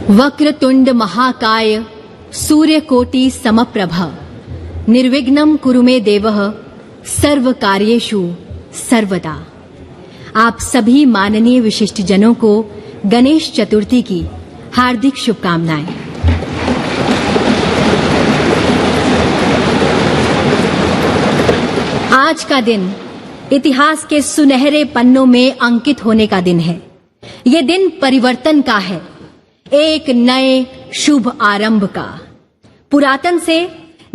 वक्रतुंड महाकाय सूर्यकोटि समप्रभ निर्विघ्नं कुरु मे देवः सर्व कार्येषु सर्वदा। आप सभी माननीय विशिष्ट जनों को गणेश चतुर्थी की हार्दिक शुभकामनाएं। आज का दिन इतिहास के सुनहरे पन्नों में अंकित होने का दिन है। ये दिन परिवर्तन का है, एक नए शुभ आरंभ का, पुरातन से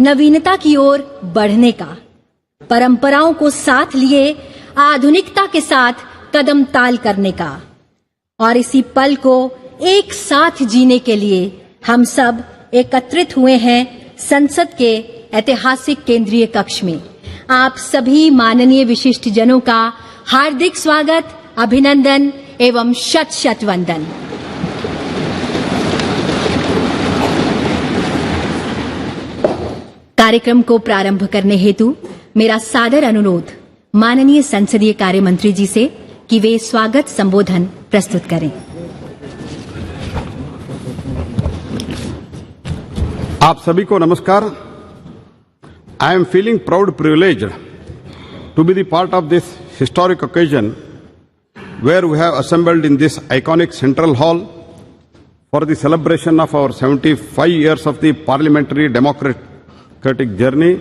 नवीनता की ओर बढ़ने का, परंपराओं को साथ लिए आधुनिकता के साथ कदम ताल करने का। और इसी पल को एक साथ जीने के लिए हम सब एकत्रित हुए हैं संसद के ऐतिहासिक केंद्रीय कक्ष में। आप सभी माननीय विशिष्ट जनों का हार्दिक स्वागत, अभिनंदन एवं शत शत वंदन। कार्यक्रम को प्रारंभ करने हेतु मेरा सादर अनुरोध माननीय संसदीय कार्य मंत्री जी से कि वे स्वागत संबोधन प्रस्तुत करें। आप सभी को नमस्कार। I am feeling proud privileged to be the part of this historic occasion where we have assembled in this iconic central hall for the celebration of our 75 years of the parliamentary democratic journey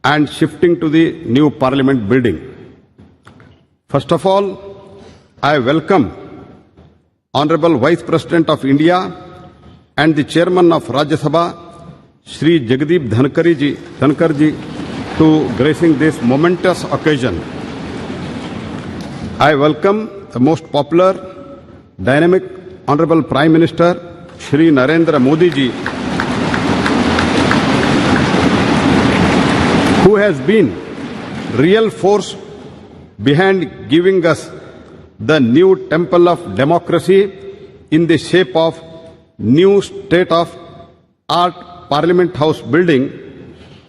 and shifting to the new parliament building. First of all, I welcome Honorable Vice President of India and the Chairman of Rajya Sabha, Shri Jagdeep Dhankar ji, to gracing this momentous occasion. I welcome the most popular, dynamic, Honorable Prime Minister, Shri Narendra Modi ji, who has been real force behind giving us the new temple of democracy in the shape of new state-of-art Parliament House building,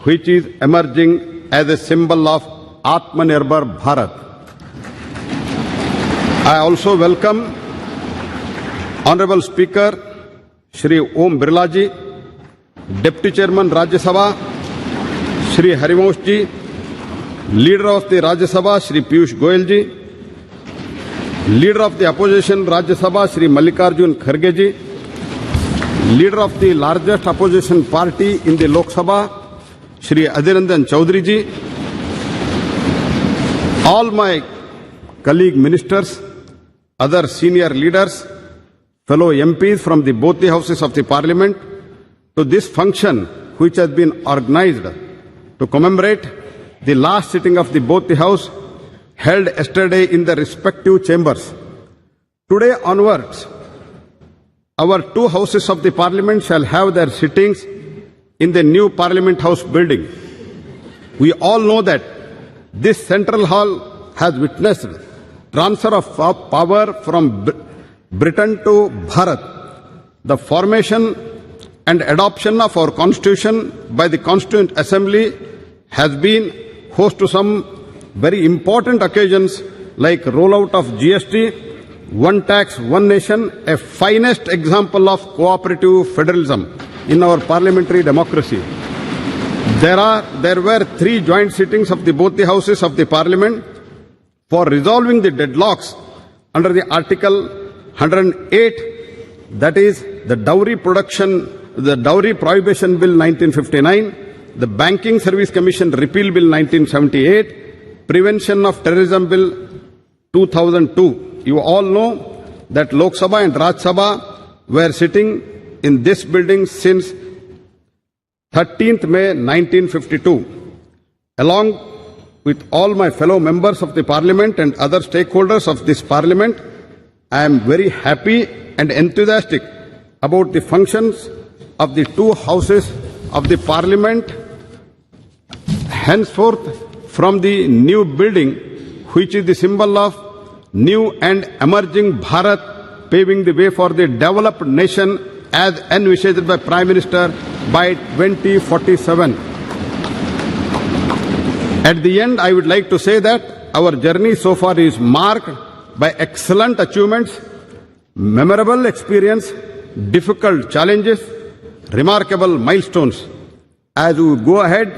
which is emerging as a symbol of Atmanirbhar Bharat. I also welcome Honorable Speaker Shri Om Birla ji, Deputy Chairman Rajya Sabha Shri Harivansh ji, Leader of the Rajya Sabha Shri Piyush Goyal ji, Leader of the Opposition Rajya Sabha Shri Mallikarjun Kharge ji, Leader of the largest opposition party in the Lok Sabha, Shri Adhiranjan Chaudhary ji, all my colleague ministers, other senior leaders, fellow MPs from both the houses of the parliament, to this function which has been organized to commemorate the last sitting of both the house held yesterday in the respective chambers. Today onwards, our two houses of the parliament shall have their sittings in the new Parliament House building. We all know that this central hall has witnessed transfer of power from Britain to Bharat. The formation and adoption of our constitution by the Constituent Assembly has been host to some very important occasions like rollout of GST, one tax, one nation, a finest example of cooperative federalism in our parliamentary democracy. There were 3 joint sittings of both the houses of the parliament for resolving the deadlocks under the Article 108, that is the Dowry Prohibition Bill 1959, the Banking Service Commission Repeal Bill 1978, Prevention of Terrorism Bill 2002. You all know that Lok Sabha and Rajya Sabha were sitting in this building since 13th May 1952. Along with all my fellow members of the parliament and other stakeholders of this parliament, I am very happy and enthusiastic about the functions of the two houses of the parliament henceforth from the new building, which is the symbol of new and emerging Bharat, paving the way for the developed nation as envisaged by Prime Minister by 2047. At the end, I would like to say that our journey so far is marked by excellent achievements, memorable experience, difficult challenges, remarkable milestones. As we go ahead,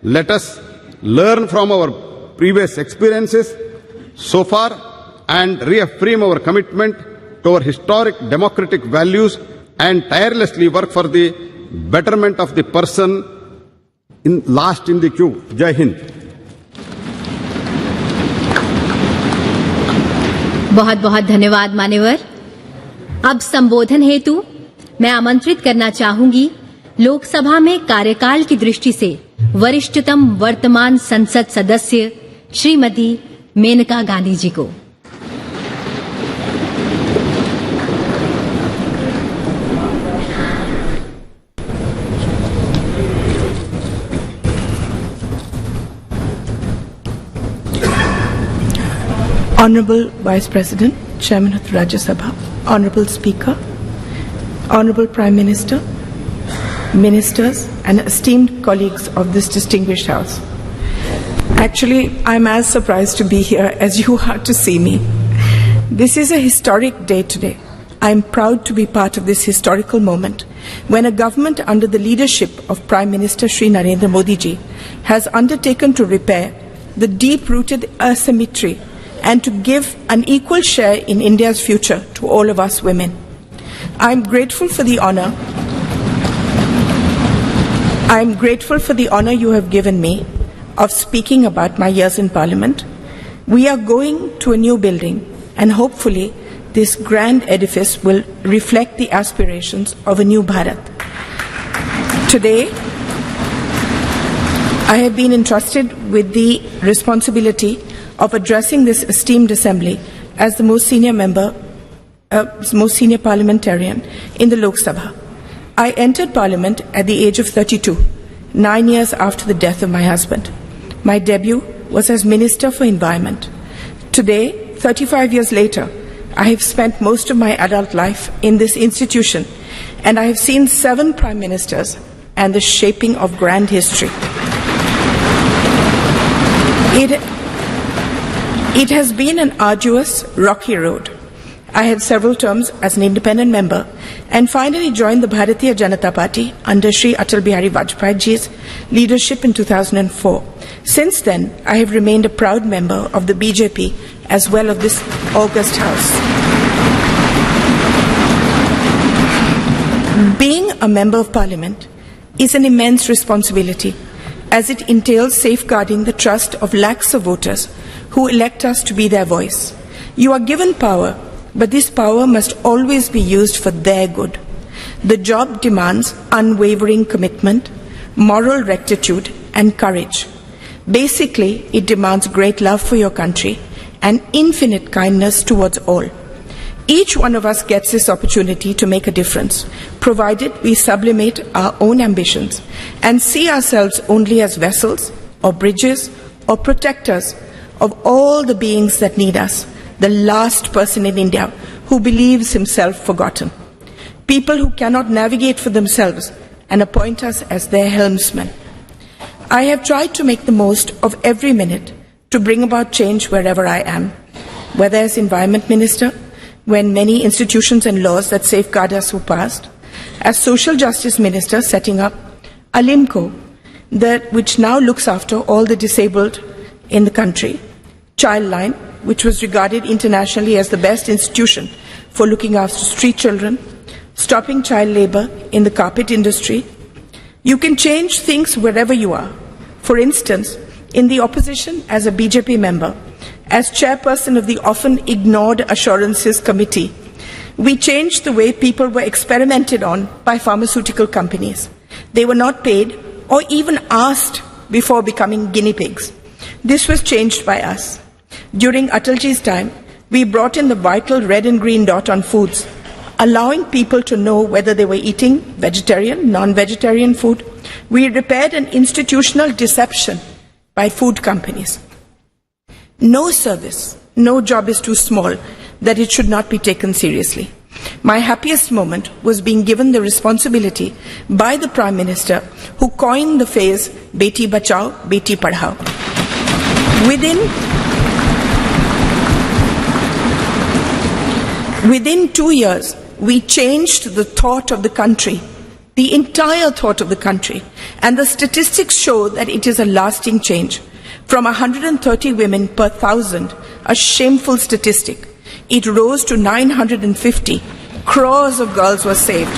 let us learn from our previous experiences so far and reaffirm our commitment to our historic democratic values and tirelessly work for the betterment of the person last in the queue. Jai Hind. बहुत बहुत धन्यवाद मान्यवर। अब संबोधन हेतु मैं आमंत्रित करना चाहूंगी लोकसभा में कार्यकाल की दृष्टि से वरिष्ठतम वर्तमान संसद सदस्य श्रीमती मेनका गांधी जी को। Honorable Vice President, Chairman of the Rajya Sabha, Honorable Speaker, Honorable Prime Minister, Ministers and esteemed colleagues of this distinguished House. Actually, I'm as surprised to be here as you are to see me. This is a historic day today. I'm proud to be part of this historical moment when a government under the leadership of Prime Minister Shri Narendra Modi ji has undertaken to repair the deep-rooted asymmetry and to give an equal share in India's future to all of us women. I am grateful for the honor you have given me of speaking about my years in Parliament. We are going to a new building and hopefully this grand edifice will reflect the aspirations of a new Bharat. Today, I have been entrusted with the responsibility of addressing this esteemed assembly as the most senior parliamentarian in the Lok Sabha. I entered Parliament at the age of 32, 9 years after the death of my husband. My debut was as Minister for Environment. Today, 35 years later, I have spent most of my adult life in this institution and I have seen 7 Prime Ministers and the shaping of grand history. It has been an arduous, rocky road. I had several terms as an independent member and finally joined the Bharatiya Janata Party under Shri Atal Bihari Vajpayee ji's leadership in 2004. Since then, I have remained a proud member of the BJP as well of this august House. Being a member of Parliament is an immense responsibility as it entails safeguarding the trust of lakhs of voters who elect us to be their voice. You are given power, but this power must always be used for their good. The job demands unwavering commitment, moral rectitude, and courage. Basically, it demands great love for your country and infinite kindness towards all. Each one of us gets this opportunity to make a difference, provided we sublimate our own ambitions and see ourselves only as vessels or bridges or protectors of all the beings that need us, the last person in India who believes himself forgotten. People who cannot navigate for themselves and appoint us as their helmsmen. I have tried to make the most of every minute to bring about change wherever I am, whether as Environment Minister, when many institutions and laws that safeguard us were passed, as Social Justice Minister setting up Alimco, which now looks after all the disabled in the country, Childline, which was regarded internationally as the best institution for looking after street children, stopping child labor in the carpet industry. You can change things wherever you are. For instance, in the opposition as a BJP member, as chairperson of the often ignored Assurances Committee, we changed the way people were experimented on by pharmaceutical companies. They were not paid or even asked before becoming guinea pigs. This was changed by us. During Atalji's time, we brought in the vital red and green dot on foods, allowing people to know whether they were eating vegetarian, non-vegetarian food. We repaired an institutional deception by food companies. No service, no job is too small that it should not be taken seriously. My happiest moment was being given the responsibility by the Prime Minister who coined the phrase Beti Bachao, Beti Padhao. Within 2 years, we changed the thought of the country, the entire thought of the country. And the statistics show that it is a lasting change. From 130 women per thousand, a shameful statistic, it rose to 950. Crores of girls were saved.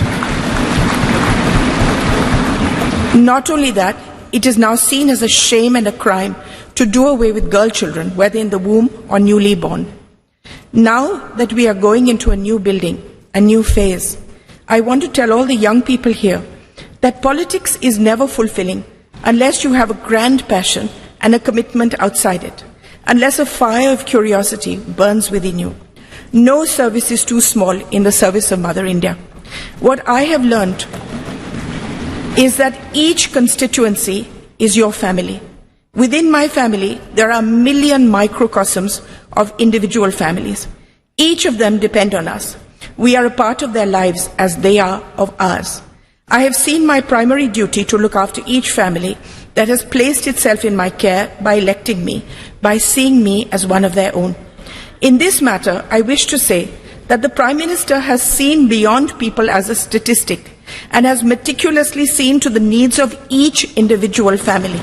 Not only that, it is now seen as a shame and a crime to do away with girl children, whether in the womb or newly born. Now that we are going into a new building, a new phase, I want to tell all the young people here that politics is never fulfilling unless you have a grand passion and a commitment outside it, unless a fire of curiosity burns within you. No service is too small in the service of Mother India. What I have learned is that each constituency is your family. Within my family, there are a million microcosms of individual families. Each of them depend on us. We are a part of their lives as they are of ours. I have seen my primary duty to look after each family that has placed itself in my care by electing me, by seeing me as one of their own. In this matter, I wish to say that the Prime Minister has seen beyond people as a statistic and has meticulously seen to the needs of each individual family.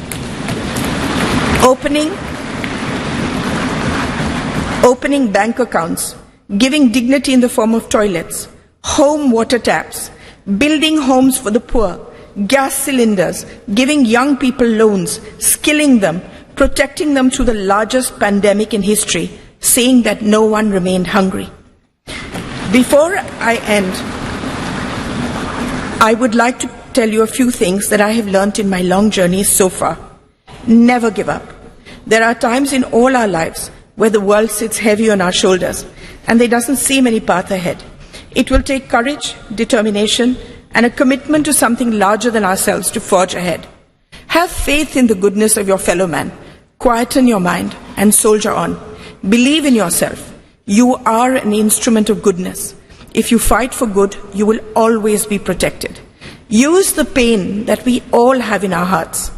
Opening bank accounts, giving dignity in the form of toilets, home water taps, building homes for the poor, gas cylinders, giving young people loans, skilling them, protecting them through the largest pandemic in history, saying that no one remained hungry. Before I end, I would like to tell you a few things that I have learnt in my long journey so far. Never give up. There are times in all our lives where the world sits heavy on our shoulders and there doesn't seem any path ahead. It will take courage, determination, and a commitment to something larger than ourselves to forge ahead. Have faith in the goodness of your fellow man. Quieten your mind and soldier on. Believe in yourself. You are an instrument of goodness. If you fight for good, you will always be protected. Use the pain that we all have in our hearts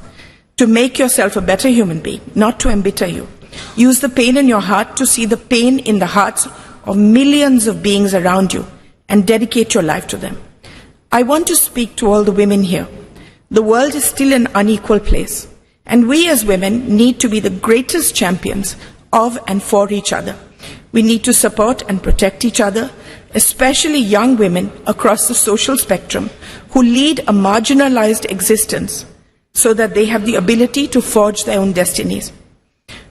to make yourself a better human being, not to embitter you. Use the pain in your heart to see the pain in the hearts of millions of beings around you and dedicate your life to them. I want to speak to all the women here. The world is still an unequal place, and we as women need to be the greatest champions of and for each other. We need to support and protect each other, especially young women across the social spectrum who lead a marginalized existence so that they have the ability to forge their own destinies.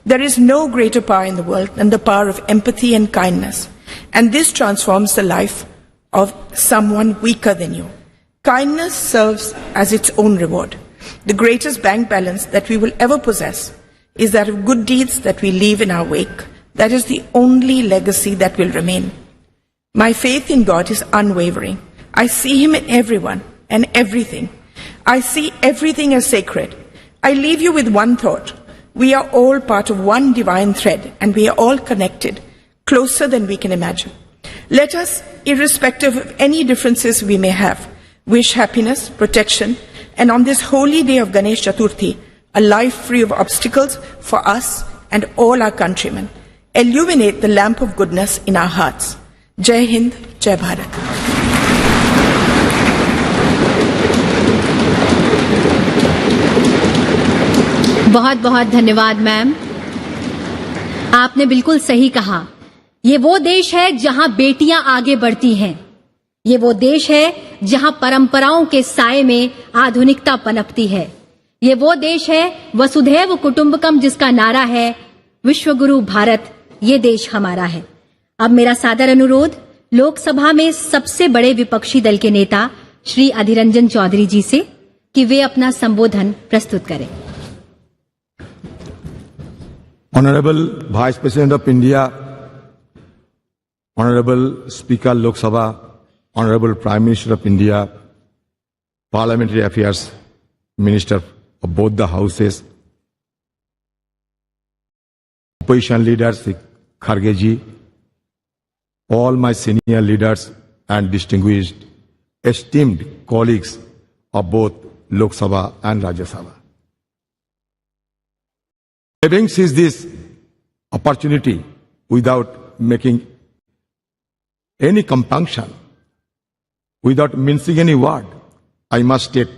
There is no greater power in the world than the power of empathy and kindness, and this transforms the life of someone weaker than you. Kindness serves as its own reward. The greatest bank balance that we will ever possess is that of good deeds that we leave in our wake. That is the only legacy that will remain. My faith in God is unwavering. I see Him in everyone and everything. I see everything as sacred. I leave you with one thought. We are all part of one divine thread, and we are all connected, closer than we can imagine. Let us, irrespective of any differences we may have, wish happiness, protection, and on this holy day of Ganesh Chaturthi, a life free of obstacles for us and all our countrymen. Illuminate the lamp of goodness in our hearts. Jai Hind, Jai Bharat. बहुत बहुत धन्यवाद ma'am. आपने बिल्कुल सही कहा। ये वो देश है जहां बेटियां आगे बढ़ती हैं। ये वो देश है जहां परंपराओं के साए में आधुनिकता पनपती है। ये वो देश है वसुधैव कुटुंबकम, जिसका नारा है विश्वगुरु भारत, ये देश हमारा है। अब मेरा सादर अनुरोध लोकसभा में सबसे बड़े विपक्षी दल के नेता श्री अधीर रंजन चौधरी जी से कि वे अपना संबोधन प्रस्तुत करें। Honorable Vice President of India, Honorable Speaker Lok Sabha, Honorable Prime Minister of India, Parliamentary Affairs Minister of both the houses, opposition leaders, Kharge ji, all my senior leaders and distinguished, esteemed colleagues of both Lok Sabha and Rajya Sabha. Having seized this opportunity without making any compunction, without mincing any word, I must state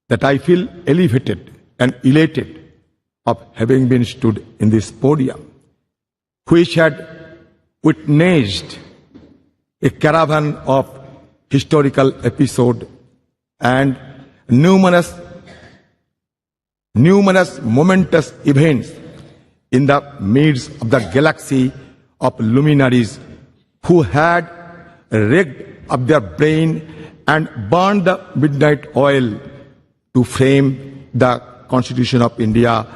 that I feel elevated and elated of having been stood in this podium, which had witnessed a caravan of historical episodes and numerous momentous events in the midst of the galaxy of luminaries who had rigged up their brain and burned the midnight oil to frame the Constitution of India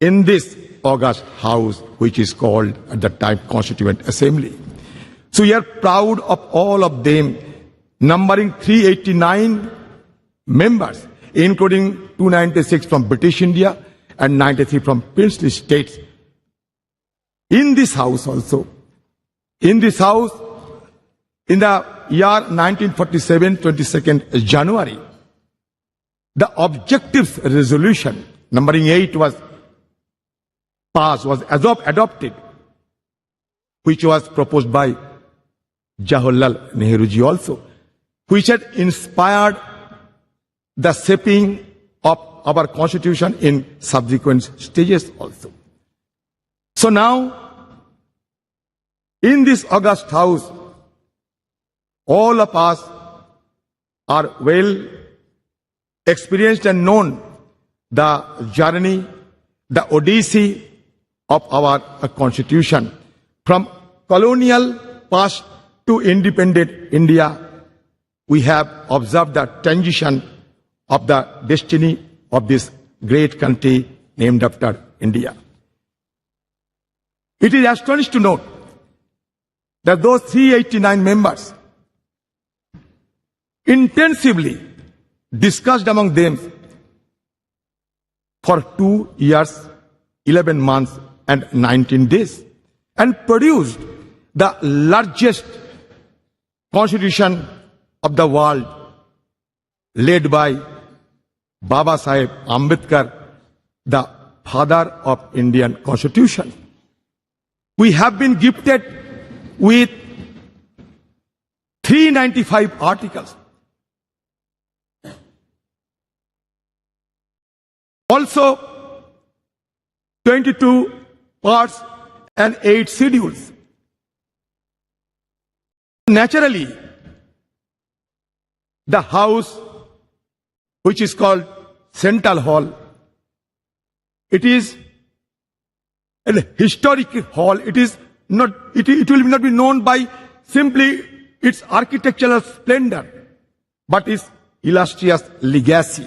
in this august house, which is called at the time Constituent Assembly. So we are proud of all of them, numbering 389 members, including 296 from British India and 93 from princely states. In this house also, in this house, in the year 1947, 22nd January, the objectives resolution, numbering 8, was passed, was adopted, which was proposed by Jawaharlal Nehru ji also, which had inspired the shaping of our constitution in subsequent stages also. So now, in this august house, all of us are well experienced and known the journey, the odyssey of our constitution. From colonial past to independent India, we have observed the transition of the destiny of this great country named after India. It is astonishing to note that those 389 members intensively discussed among them for 2 years, 11 months and 19 days and produced the largest constitution of the world, led by Baba Saheb Ambedkar, the father of Indian Constitution. We have been gifted with 395 articles. Also, 22 parts and 8 schedules. Naturally, the house, which is called Central Hall, it is a historic hall. It will not be known by simply its architectural splendor, but its illustrious legacy.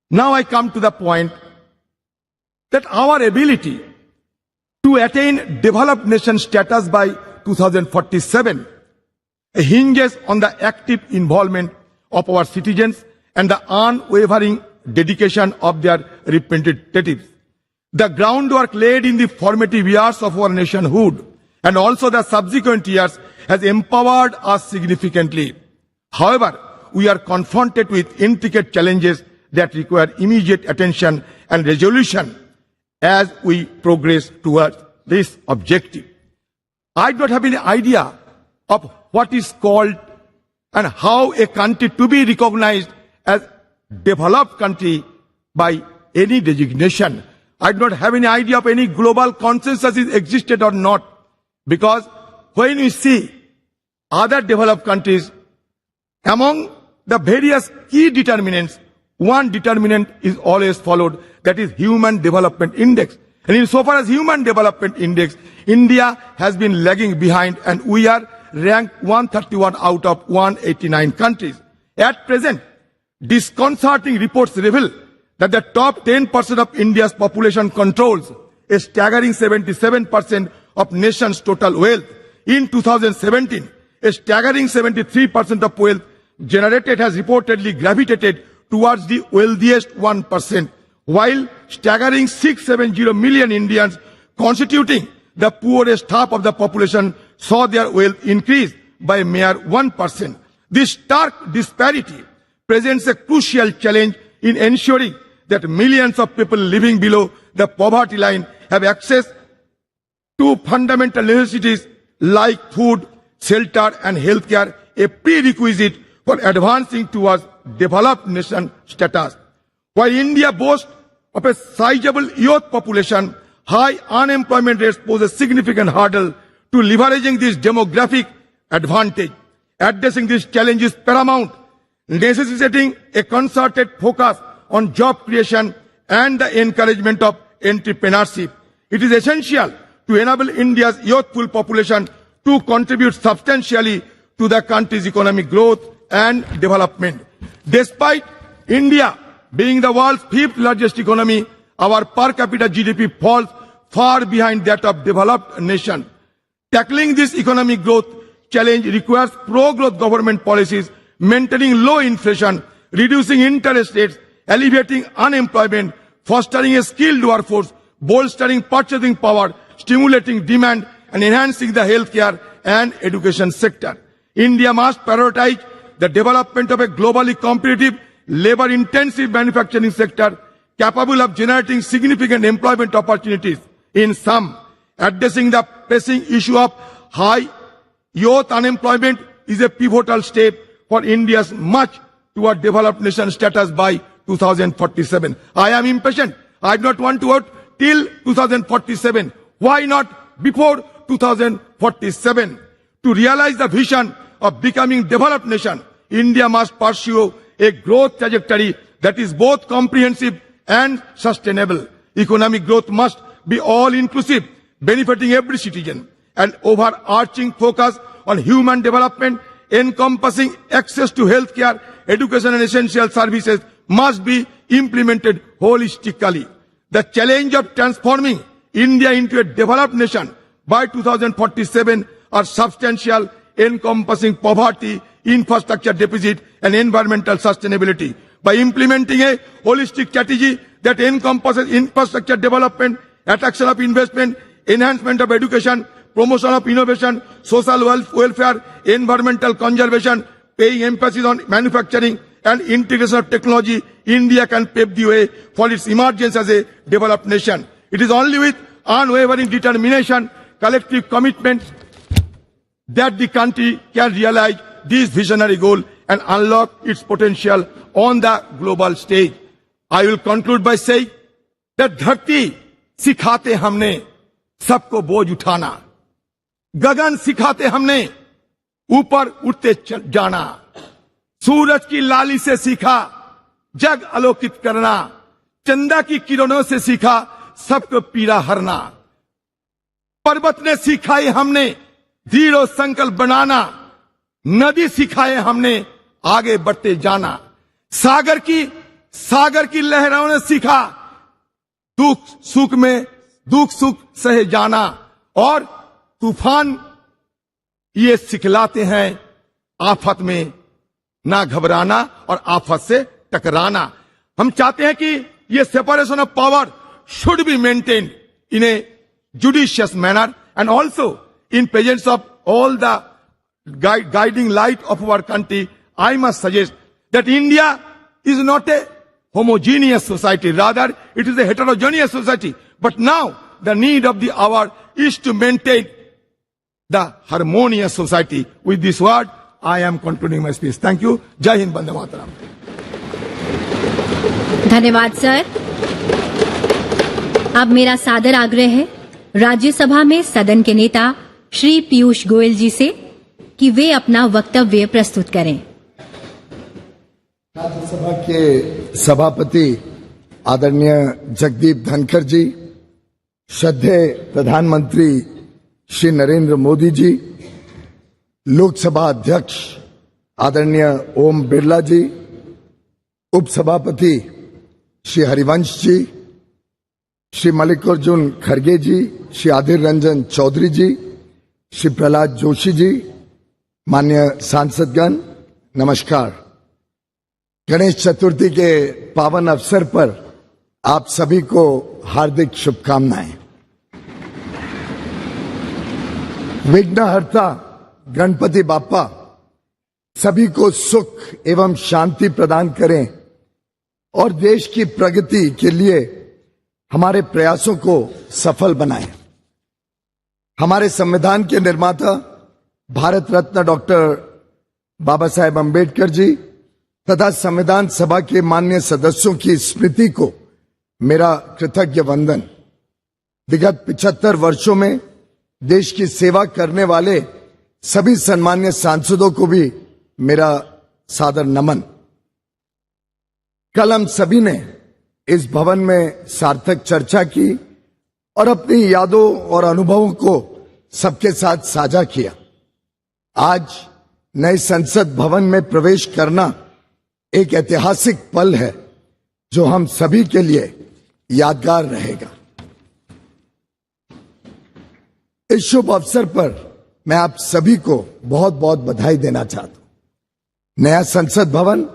Now I come to the point that our ability to attain developed nation status by 2047 hinges on the active involvement of our citizens and the unwavering dedication of their representatives. The groundwork laid in the formative years of our nationhood and also the subsequent years has empowered us significantly. However, we are confronted with intricate challenges that require immediate attention and resolution as we progress towards this objective. I don't have any idea of what is called and how a country to be recognized as developed country by any designation. I do not have any idea of any global consensus is existed or not, because when we see other developed countries, among the various key determinants, one determinant is always followed, that is Human Development Index. And insofar as Human Development Index, India has been lagging behind and we are ranked 131 out of 189 countries. At present, disconcerting reports reveal that the top 10% of India's population controls a staggering 77% of nation's total wealth. In 2017, a staggering 73% of wealth generated has reportedly gravitated towards the wealthiest 1%, while staggering 670 million Indians constituting the poorest half of the population saw their wealth increase by a mere 1%. This stark disparity presents a crucial challenge in ensuring that millions of people living below the poverty line have access to fundamental necessities like food, shelter and healthcare, a prerequisite for advancing towards developed nation status. While India boasts of a sizable youth population, high unemployment rates pose a significant hurdle to leveraging this demographic advantage. Addressing these challenges is paramount, necessitating a concerted focus on job creation and the encouragement of entrepreneurship. It is essential to enable India's youthful population to contribute substantially to the country's economic growth and development. Despite India being the world's fifth largest economy, our per capita GDP falls far behind that of developed nations. Tackling this economic growth challenge requires pro-growth government policies, maintaining low inflation, reducing interest rates, alleviating unemployment, fostering a skilled workforce, bolstering purchasing power, stimulating demand, and enhancing the healthcare and education sector. India must prioritize the development of a globally competitive, labor-intensive manufacturing sector capable of generating significant employment opportunities. In sum, addressing the pressing issue of high youth unemployment is a pivotal step for India's march toward developed nation status by 2047. I am impatient. I do not want to wait till 2047. Why not before 2047? To realize the vision of becoming developed nation, India must pursue a growth trajectory that is both comprehensive and sustainable. Economic growth must be all-inclusive, benefiting every citizen. An overarching focus on human development, encompassing access to healthcare, education and essential services must be implemented holistically. The challenge of transforming India into a developed nation by 2047 are substantial, encompassing poverty, infrastructure deficit and environmental sustainability. By implementing a holistic strategy that encompasses infrastructure development, attraction of investment, enhancement of education, promotion of innovation, social welfare, environmental conservation, paying emphasis on manufacturing and integration of technology, India can pave the way for its emergence as a developed nation. It is only with unwavering determination, collective commitment that the country can realize this visionary goal and unlock its potential on the global stage. I will conclude by saying that धरती सिखाते हमने सबको बोझ उठाना, गगन सिखाते हमने ऊपर उठते जाना, सूरज की लाली से सीखा जग आलोकित करना, चंदा की किरणों से सीखा सबको पीड़ा हरना, पर्वत ने सिखाई हमने दृढ़ संकल्प बनाना, नदी सिखाए हमने आगे बढ़ते जाना, सागर की लहरों ने सीखा दुख सुख सहे जाना, और तूफान ये सिखलाते हैं आफत में ना घबराना और आफत से टकराना. हम चाहते हैं कि ये separation of power should be maintained in a judicious manner and also in presence of all the guiding light of our country. I must suggest that India is not a homogeneous society, rather it is a heterogeneous society. But now the need of the hour is to maintain the harmonious society. With this word, I am concluding my speech. Thank you. Jai Hind, Bande Mataram. धन्यवाद sir. अब मेरा सादर आग्रह है राज्यसभा में सदन के नेता श्री पीयूष गोयल जी से कि वे अपना वक्तव्य प्रस्तुत करें. राज्यसभा के सभापति आदरणीय जगदीप धनखड़ जी, श्रद्धेय प्रधानमंत्री श्री नरेंद्र मोदी जी, लोकसभा अध्यक्ष आदरणीय ओम बिरला जी, उपसभापति श्री हरिवंश जी, श्री मल्लिकार्जुन खड़गे जी, श्री आदिर रंजन चौधरी जी, श्री प्रहलाद जोशी जी, माननीय सांसदगण, नमस्कार. गणेश चतुर्थी के पावन अवसर पर आप सभी को हार्दिक शुभकामनाएं. विघ्नहर्ता गणपति बाप्पा सभी को सुख एवं शांति प्रदान करें और देश की प्रगति के लिए हमारे प्रयासों को सफल बनाएं. हमारे संविधान के निर्माता भारत रत्न डॉक्टर बाबा साहेब अम्बेडकर जी तथा संविधान सभा के माननीय सदस्यों की स्मृति को मेरा कृतज्ञ वंदन। विगत 75 वर्षों में देश की सेवा करने वाले सभी सम्मान्य सांसदों को भी मेरा सादर नमन। कल हम सभी ने इस भवन में सार्थक चर्चा की और अपनी यादों और अनुभवों को सबके साथ साझा किया। आज नए संसद भवन में प्रवेश करना एक ऐतिहासिक पल है जो हम सभी के लिए यादगार रहेगा। इस शुभ अवसर पर मैं आप सभी को बहुत बहुत बधाई देना चाहता हूं। नया संसद भवन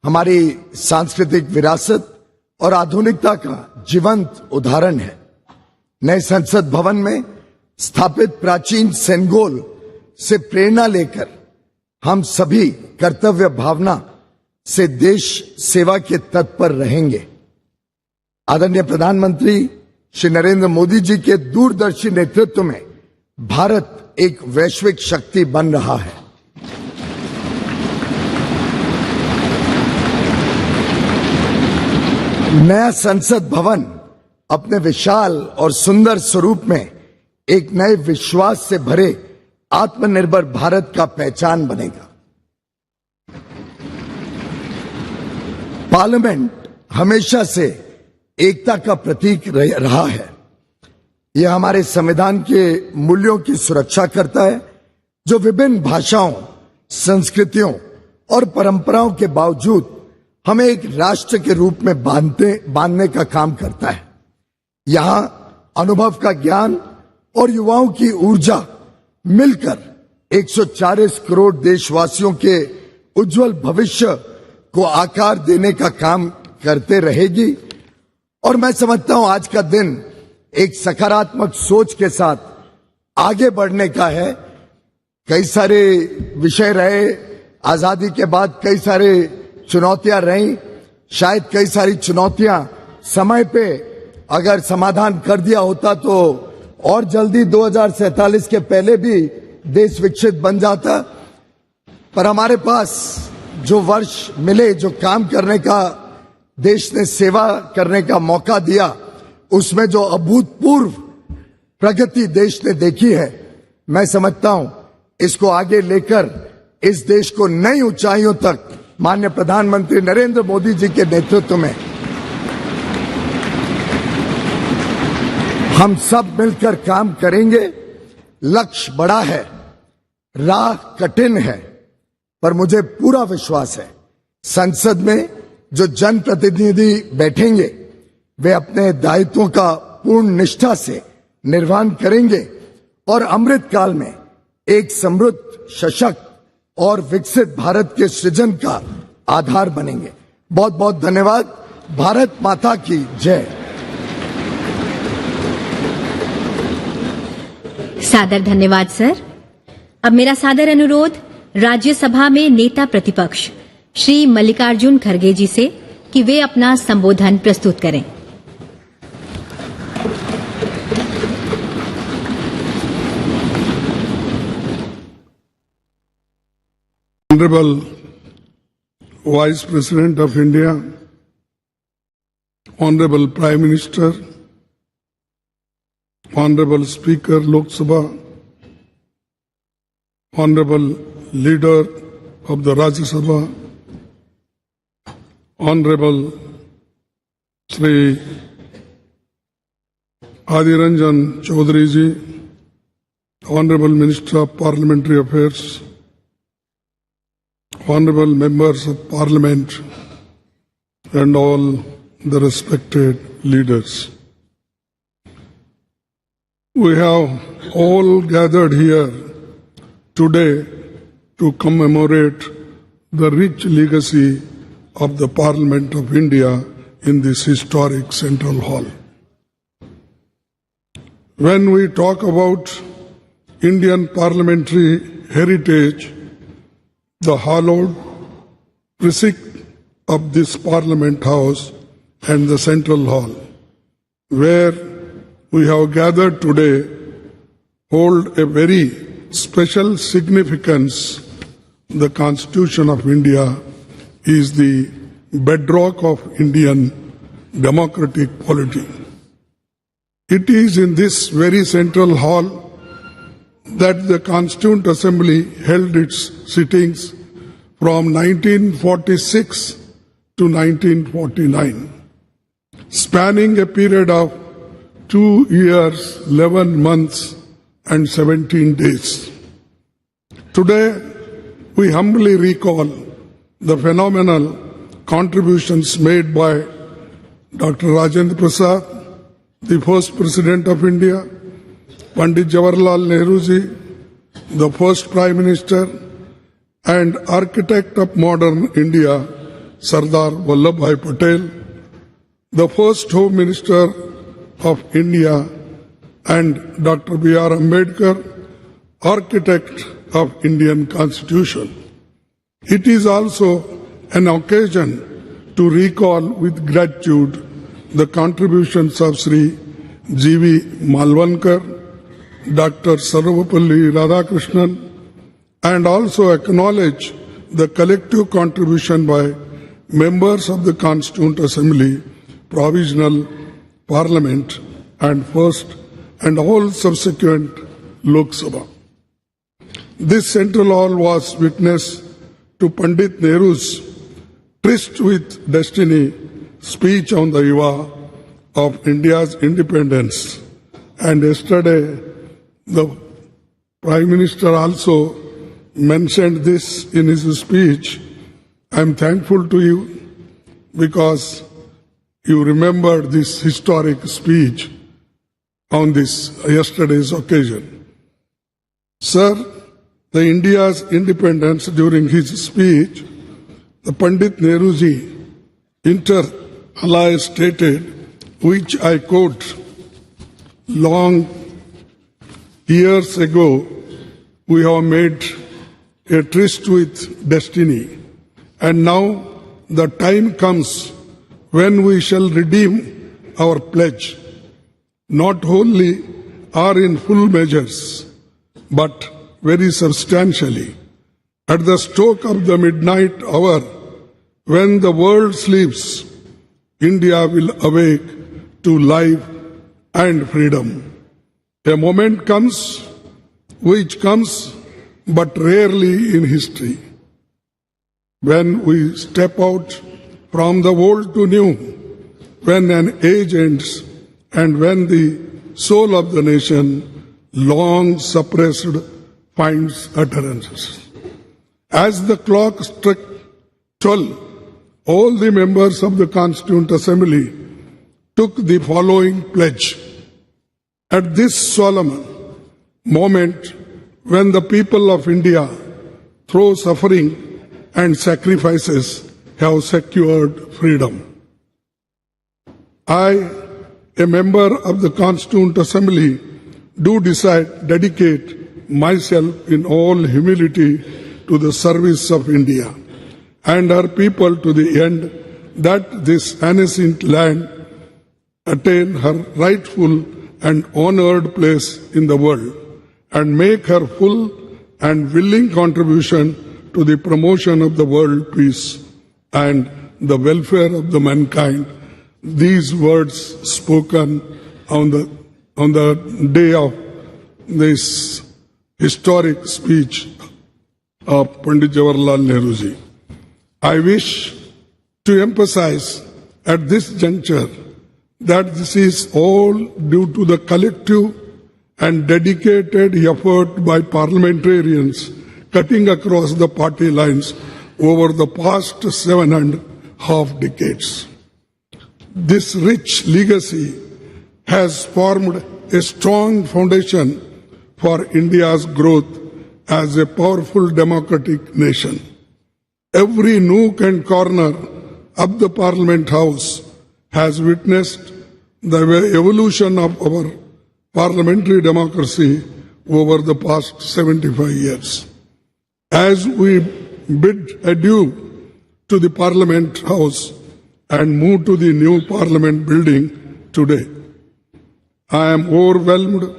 हमारी सांस्कृतिक विरासत और आधुनिकता का जीवंत उदाहरण है। नए संसद भवन में स्थापित प्राचीन सेनगोल से प्रेरणा लेकर हम सभी कर्तव्य भावना से देश सेवा के तत्पर रहेंगे। आदरणीय प्रधानमंत्री श्री नरेंद्र मोदी जी के दूरदर्शी नेतृत्व में भारत एक वैश्विक शक्ति बन रहा है। नया संसद भवन अपने विशाल और सुंदर स्वरूप में एक नए विश्वास से भरे आत्मनिर्भर भारत का पहचान बनेगा। पार्लियामेंट हमेशा से एकता का प्रतीक रहा है। यह हमारे संविधान के मूल्यों की सुरक्षा करता है, जो विभिन्न भाषाओं, संस्कृतियों और परंपराओं के बावजूद हमें एक राष्ट्र के रूप में बांधने का काम करता है। यहां अनुभव का ज्ञान और युवाओं की ऊर्जा मिलकर 140 करोड़ देशवासियों के उज्जवल भविष्य को आकार देने का काम करते रहेगी। और मैं समझता हूं आज का दिन एक सकारात्मक सोच के साथ आगे बढ़ने का है। कई सारे विषय रहे, आजादी के बाद कई सारे चुनौतियां रही। शायद कई सारी चुनौतियां समय पे अगर समाधान कर दिया होता तो और जल्दी 2047 के पहले भी देश विकसित बन जाता। पर हमारे पास जो वर्ष मिले, जो काम करने का देश ने सेवा करने का मौका दिया, उसमें जो अभूतपूर्व प्रगति देश ने देखी है, मैं समझता हूं इसको आगे लेकर इस देश को नई ऊंचाइयों तक माननीय प्रधानमंत्री नरेंद्र मोदी जी के नेतृत्व में हम सब मिलकर काम करेंगे। लक्ष्य बड़ा है, राह कठिन है, पर मुझे पूरा विश्वास है संसद में जो जनप्रतिनिधि बैठेंगे वे अपने दायित्वों का पूर्ण निष्ठा से निर्वहन करेंगे और अमृत काल में एक समृद्ध, सशक्त और विकसित भारत के सृजन का आधार बनेंगे। बहुत बहुत धन्यवाद। भारत माता की जय। सादर धन्यवाद सर। अब मेरा सादर अनुरोध राज्यसभा में नेता प्रतिपक्ष श्री मल्लिकार्जुन खड़गे जी से कि वे अपना संबोधन प्रस्तुत करें। Honorable Vice President of India, Honorable Prime Minister, Honorable Speaker Lok Sabha, Honorable Leader of the Rajya Sabha, Honorable Shri Adhiranjan Chaudhary ji, Honorable Minister of Parliamentary Affairs, Honorable Members of Parliament, and all the respected leaders. We have all gathered here today to commemorate the rich legacy of the Parliament of India in this historic Central Hall. When we talk about Indian parliamentary heritage, the hallowed precinct of this Parliament House and the Central Hall, where we have gathered today, hold a very special significance the Constitution of India is the bedrock of Indian democratic polity. It is in this very central hall that the Constituent Assembly held its sittings from 1946 to 1949, spanning a period of 2 years, 11 months, and 17 days. Today, we humbly recall the phenomenal contributions made by Dr. Rajendra Prasad, the first President of India, Pandit Jawaharlal Nehru ji, the first Prime Minister, and architect of modern India, Sardar Vallabhbhai Patel, the first Home Minister of India, and Dr. B.R. Ambedkar, architect of Indian Constitution. It is also an occasion to recall with gratitude the contributions of Sri G.V. Malvankar, Dr. Sarvapalli Radhakrishnan, and also acknowledge the collective contribution by members of the Constituent Assembly, Provisional Parliament, and first and all subsequent Lok Sabha. This central hall was witness to Pandit Nehru's tryst with destiny speech on the eve of India's independence. And yesterday, the Prime Minister also mentioned this in his speech. I am thankful to you because you remembered this historic speech on this yesterday's occasion. Sir, the India's independence during his speech, the Pandit Nehruji inter alia stated, which I quote, long years ago we have made a tryst with destiny, and now the time comes when we shall redeem our pledge, not wholly or in full measures, but very substantially. At the stroke of the midnight hour, when the world sleeps, India will awake to life and freedom. A moment comes, which comes but rarely in history, when we step out from the old to new, when an age ends, and when the soul of the nation, long suppressed, finds utterances. As the clock struck 12, all the members of the Constituent Assembly took the following pledge. At this solemn moment, when the people of India, through suffering and sacrifices, have secured freedom, I, a member of the Constituent Assembly, do dedicate myself in all humility to the service of India and her people, to the end that this ancient land attain her rightful and honored place in the world, and make her full and willing contribution to the promotion of the world peace and the welfare of the mankind. These words spoken on the day of this historic speech of Pandit Jawaharlal Nehru ji. I wish to emphasize at this juncture that this is all due to the collective and dedicated effort by parliamentarians cutting across the party lines over the past 7.5 decades. This rich legacy has formed a strong foundation for India's growth as a powerful democratic nation. Every nook and corner of the Parliament House has witnessed the evolution of our parliamentary democracy over the past 75 years. As we bid adieu to the Parliament House and move to the new Parliament building today, I am overwhelmed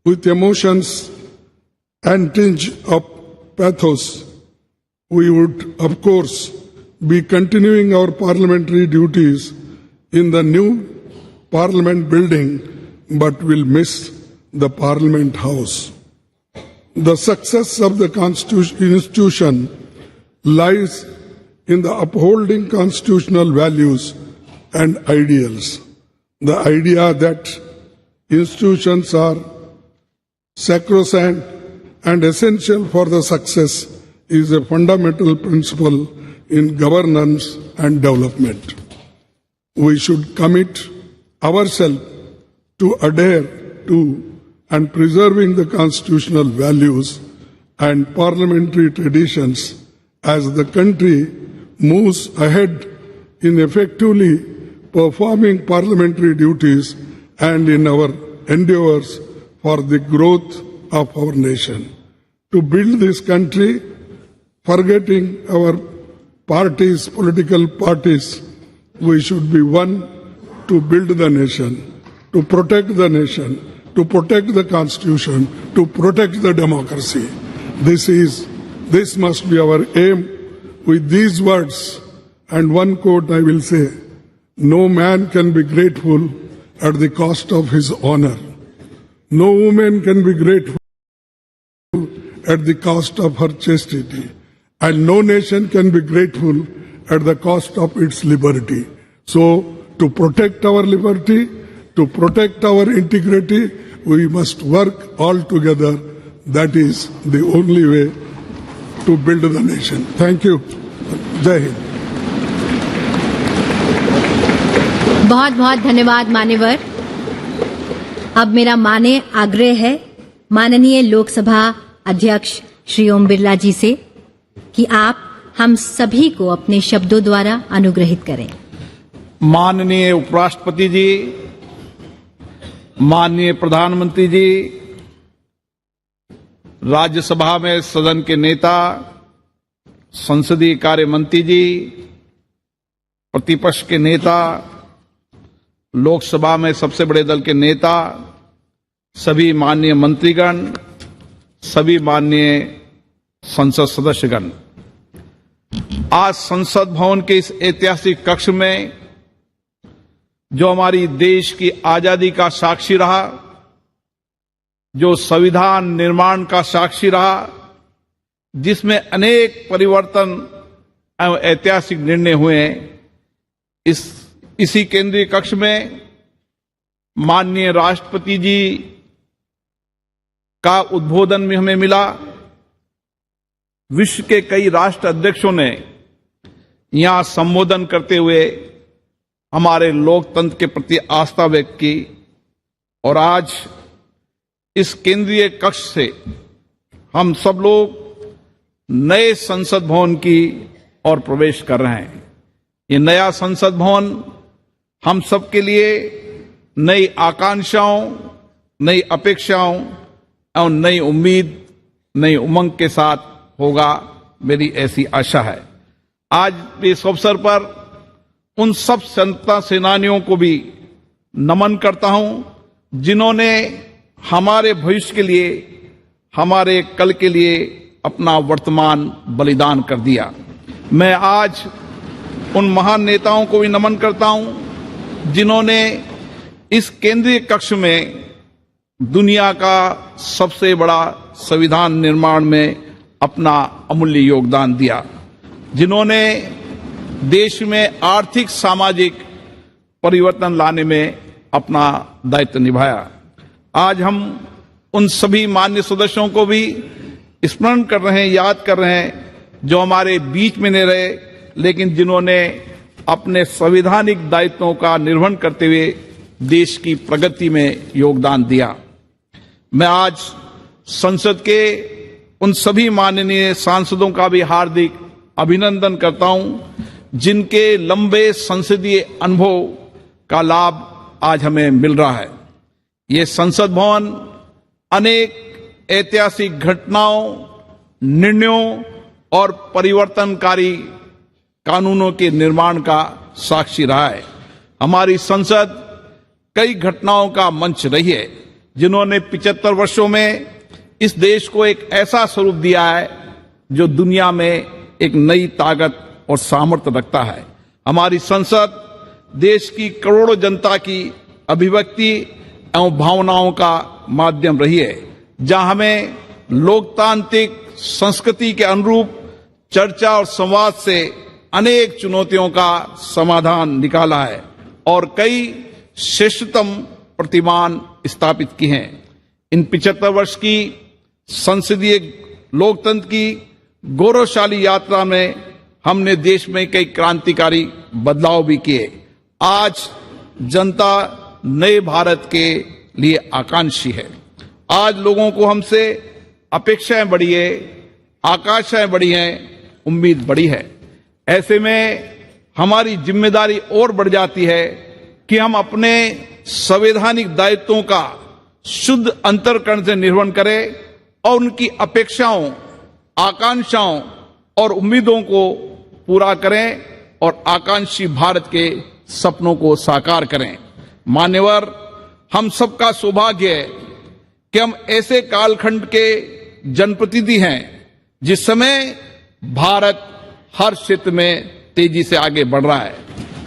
with emotions and tinge of pathos We would, of course, be continuing our parliamentary duties in the new Parliament building, but will miss the Parliament House. The success of the institution lies in the upholding constitutional values and ideals. The idea that institutions are sacrosanct and essential for the success is a fundamental principle in governance and development. We should commit ourselves to adhere to and preserving the constitutional values and parliamentary traditions as the country moves ahead in effectively performing parliamentary duties and in our endeavors for the growth of our nation. To build this country, forgetting our parties, political parties, we should be one to build the nation, to protect the nation, to protect the Constitution, to protect the democracy. This must be our aim. With these words and one quote I will say, no man can be grateful at the cost of his honor. No woman can be grateful at the cost of her chastity. And no nation can be grateful at the cost of its liberty. So, to protect our liberty, to protect our integrity, we must work all together. That is the only way to build the nation. Thank you. Jai Hind. बहुत बहुत धन्यवाद मान्यवर। अब मेरा माने आग्रह है माननीय लोकसभा अध्यक्ष श्री ओम बिरला जी से कि आप हम सभी को अपने शब्दों द्वारा अनुग्रहित करें। माननीय उपराष्ट्रपति जी, माननीय प्रधानमंत्री जी, राज्यसभा में सदन के नेता, संसदीय कार्य मंत्री जी, प्रतिपक्ष के नेता, लोकसभा में सबसे बड़े दल के नेता, सभी माननीय मंत्रीगण, सभी माननीय संसद सदस्यगण, आज संसद भवन के इस ऐतिहासिक कक्ष में जो हमारी देश की आजादी का साक्षी रहा, जो संविधान निर्माण का साक्षी रहा, जिसमें अनेक परिवर्तन एवं ऐतिहासिक निर्णय हुए, इसी केंद्रीय कक्ष में माननीय राष्ट्रपति जी का उद्बोधन भी हमें मिला। विश्व के कई राष्ट्र अध्यक्षों ने यहां संबोधन करते हुए हमारे लोकतंत्र के प्रति आस्था व्यक्त की और आज इस केंद्रीय कक्ष से हम सब लोग नए संसद भवन की ओर प्रवेश कर रहे हैं। ये नया संसद भवन हम सबके लिए नई आकांक्षाओं, नई अपेक्षाओं और नई उम्मीद, नई उमंग के साथ होगा, मेरी ऐसी आशा है। आज इस अवसर पर उन सब स्वतंत्रता सेनानियों को भी नमन करता हूं जिन्होंने हमारे भविष्य के लिए, हमारे कल के लिए अपना वर्तमान बलिदान कर दिया। मैं आज उन महान नेताओं को भी नमन करता हूं जिन्होंने इस केंद्रीय कक्ष में दुनिया का सबसे बड़ा संविधान निर्माण में अपना अमूल्य योगदान दिया, जिन्होंने देश में आर्थिक सामाजिक परिवर्तन लाने में अपना दायित्व निभाया। आज हम उन सभी मान्य सदस्यों को भी स्मरण कर रहे हैं, याद कर रहे हैं जो हमारे बीच में नहीं रहे, लेकिन जिन्होंने अपने संवैधानिक दायित्वों का निर्वहन करते हुए देश की प्रगति में योगदान दिया। मैं आज संसद के उन सभी माननीय सांसदों का भी हार्दिक अभिनंदन करता हूं जिनके लंबे संसदीय अनुभव का लाभ आज हमें मिल रहा है। ये संसद भवन अनेक ऐतिहासिक घटनाओं, निर्णयों और परिवर्तनकारी कानूनों के निर्माण का साक्षी रहा है। हमारी संसद कई घटनाओं का मंच रही है जिन्होंने 75 वर्षों में इस देश को एक ऐसा स्वरूप दिया है जो दुनिया में एक नई ताकत और सामर्थ्य रखता है। हमारी संसद देश की करोड़ों जनता की अभिव्यक्ति एवं भावनाओं का माध्यम रही है, जहां हमें लोकतांत्रिक संस्कृति के अनुरूप चर्चा और संवाद से अनेक चुनौतियों का समाधान निकाला है और कई श्रेष्ठतम प्रतिमान स्थापित की हैं। इन 75 वर्ष की संसदीय लोकतंत्र की गौरवशाली यात्रा में हमने देश में कई क्रांतिकारी बदलाव भी किए। आज जनता नए भारत के लिए आकांक्षी है। आज लोगों को हमसे अपेक्षाएं बढ़ी है, आकांक्षाएं बढ़ी हैं, उम्मीद बढ़ी है। ऐसे में हमारी जिम्मेदारी और बढ़ जाती है कि हम अपने संवैधानिक दायित्वों का शुद्ध अंतर्करण से निर्वहन करें और उनकी अपेक्षाओं, आकांक्षाओं और उम्मीदों को पूरा करें और आकांक्षी भारत के सपनों को साकार करें। मान्यवर, हम सबका सौभाग्य है कि हम ऐसे कालखंड के जनप्रतिनिधि हैं जिस समय भारत हर क्षेत्र में तेजी से आगे बढ़ रहा है।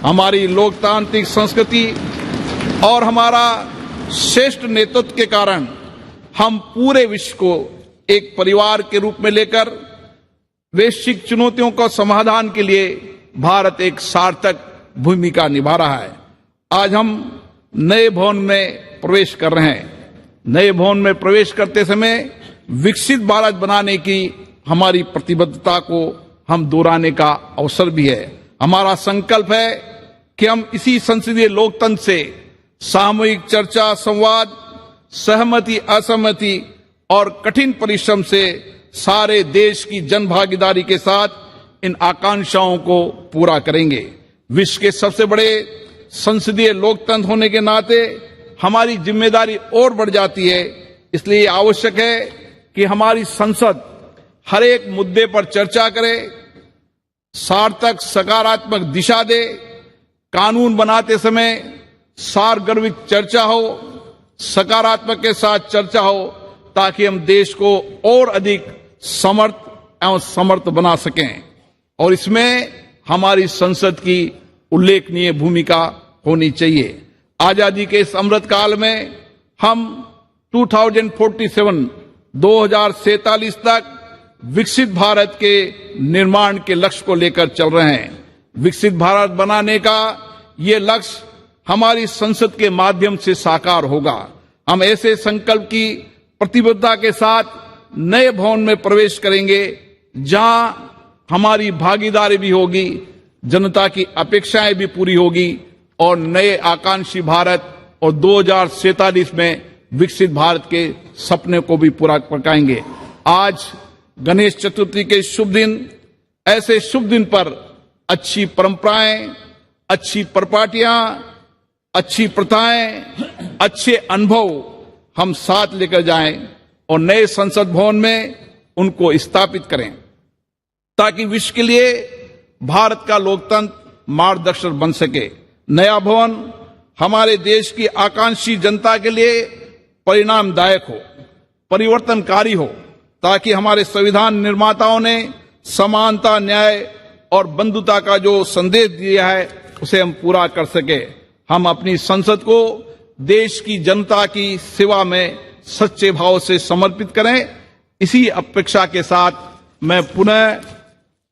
हमारी लोकतांत्रिक संस्कृति और हमारा श्रेष्ठ नेतृत्व के कारण हम पूरे विश्व को एक परिवार के रूप में लेकर वैश्विक चुनौतियों का समाधान के लिए भारत एक सार्थक भूमिका निभा रहा है। आज हम नए भवन में प्रवेश कर रहे हैं। नए भवन में प्रवेश करते समय विकसित भारत बनाने की हमारी प्रतिबद्धता को हम दोहराने का अवसर भी है। हमारा संकल्प है कि हम इसी संसदीय लोकतंत्र से सामूहिक चर्चा, संवाद, सहमति, असहमति और कठिन परिश्रम से सारे देश की जनभागीदारी के साथ इन आकांक्षाओं को पूरा करेंगे। विश्व के सबसे बड़े संसदीय लोकतंत्र होने के नाते हमारी जिम्मेदारी और बढ़ जाती है। इसलिए आवश्यक है कि हमारी संसद हर एक मुद्दे पर चर्चा करे, सार्थक सकारात्मक दिशा दे, कानून बनाते समय सारगर्भित चर्चा हो, सकारात्मक के साथ चर्चा हो, ताकि हम देश को और अधिक समर्थ एवं समर्थ बना सकें। और इसमें हमारी संसद की उल्लेखनीय भूमिका होनी चाहिए। आजादी के इस अमृत काल में हम 2047 तक विकसित भारत के निर्माण के लक्ष्य को लेकर चल रहे हैं। विकसित भारत बनाने का ये लक्ष्य हमारी संसद के माध्यम से साकार होगा। हम ऐसे संकल्प की प्रतिबद्धता के साथ नए भवन में प्रवेश करेंगे जहां हमारी भागीदारी भी होगी, जनता की अपेक्षाएं भी पूरी होगी और नए आकांक्षी भारत और 2047 में विकसित भारत के सपने को भी पूरा पकाएंगे। आज गणेश चतुर्थी के शुभ दिन, ऐसे शुभ दिन पर अच्छी परंपराएं, अच्छी परिपाटियां, अच्छी प्रथाएं, अच्छे अनुभव हम साथ लेकर जाएं और नए संसद भवन में उनको स्थापित करें, ताकि विश्व के लिए भारत का लोकतंत्र मार्गदर्शक बन सके। नया भवन हमारे देश की आकांक्षी जनता के लिए परिणामदायक हो, परिवर्तनकारी हो, ताकि हमारे संविधान निर्माताओं ने समानता, न्याय और बंधुता का जो संदेश दिया है उसे हम पूरा कर सके। हम अपनी संसद को देश की जनता की सेवा में सच्चे भाव से समर्पित करें। इसी अपेक्षा के साथ मैं पुनः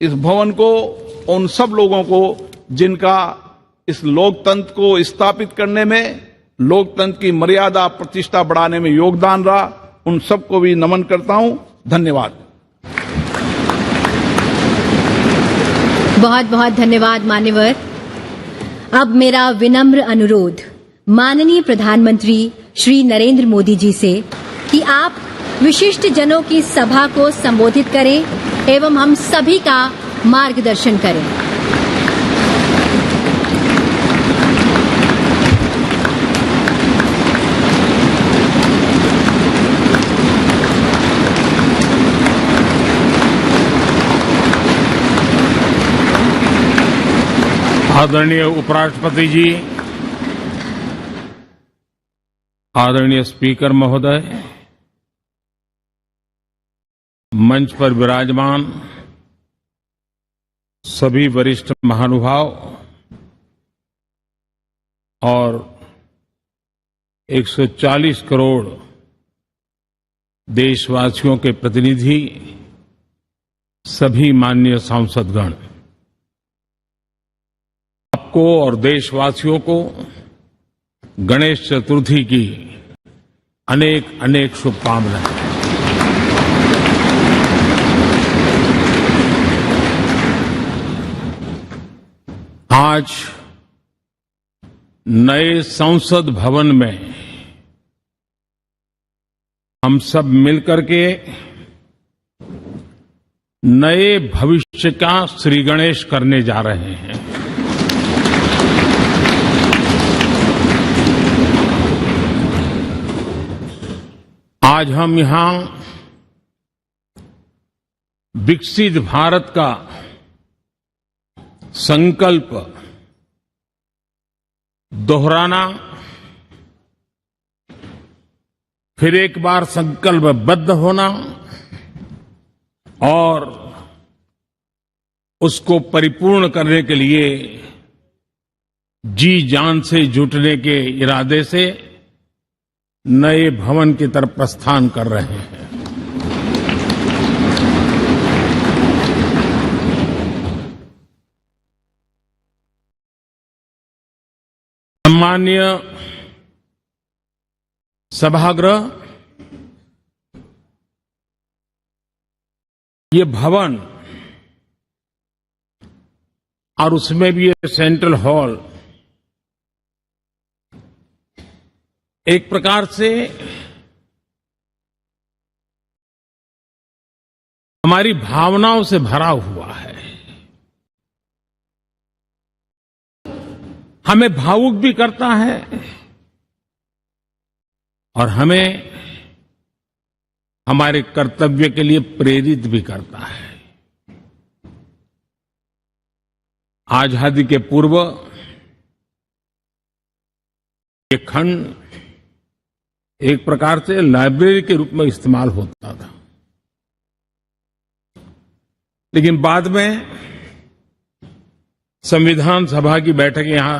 इस भवन को, उन सब लोगों को जिनका इस लोकतंत्र को स्थापित करने में, लोकतंत्र की मर्यादा प्रतिष्ठा बढ़ाने में योगदान रहा, उन सबको भी नमन करता हूं। धन्यवाद। बहुत बहुत धन्यवाद मान्यवर। अब मेरा विनम्र अनुरोध माननीय प्रधानमंत्री श्री नरेंद्र मोदी जी से कि आप विशिष्ट जनों की सभा को संबोधित करें एवं हम सभी का मार्गदर्शन करें। आदरणीय उपराष्ट्रपति जी, आदरणीय स्पीकर महोदय, मंच पर विराजमान सभी वरिष्ठ महानुभाव और 140 करोड़ देशवासियों के प्रतिनिधि, सभी माननीय सांसदगण, आपको और देशवासियों को गणेश चतुर्थी की अनेक अनेक शुभकामनाएं। आज नए संसद भवन में हम सब मिलकर के नए भविष्य का श्री गणेश करने जा रहे हैं। आज हम यहां विकसित भारत का संकल्प दोहराना, फिर एक बार संकल्पबद्ध होना और उसको परिपूर्ण करने के लिए जी जान से जुटने के इरादे से नए भवन की तरफ प्रस्थान कर रहे हैं। सम्मान्य सभागृह, ये भवन और उसमें भी ये सेंट्रल हॉल एक प्रकार से हमारी भावनाओं से भरा हुआ है। हमें भावुक भी करता है और हमें हमारे कर्तव्य के लिए प्रेरित भी करता है। आजादी के पूर्व ये खंड एक प्रकार से लाइब्रेरी के रूप में इस्तेमाल होता था, लेकिन बाद में संविधान सभा की बैठक यहां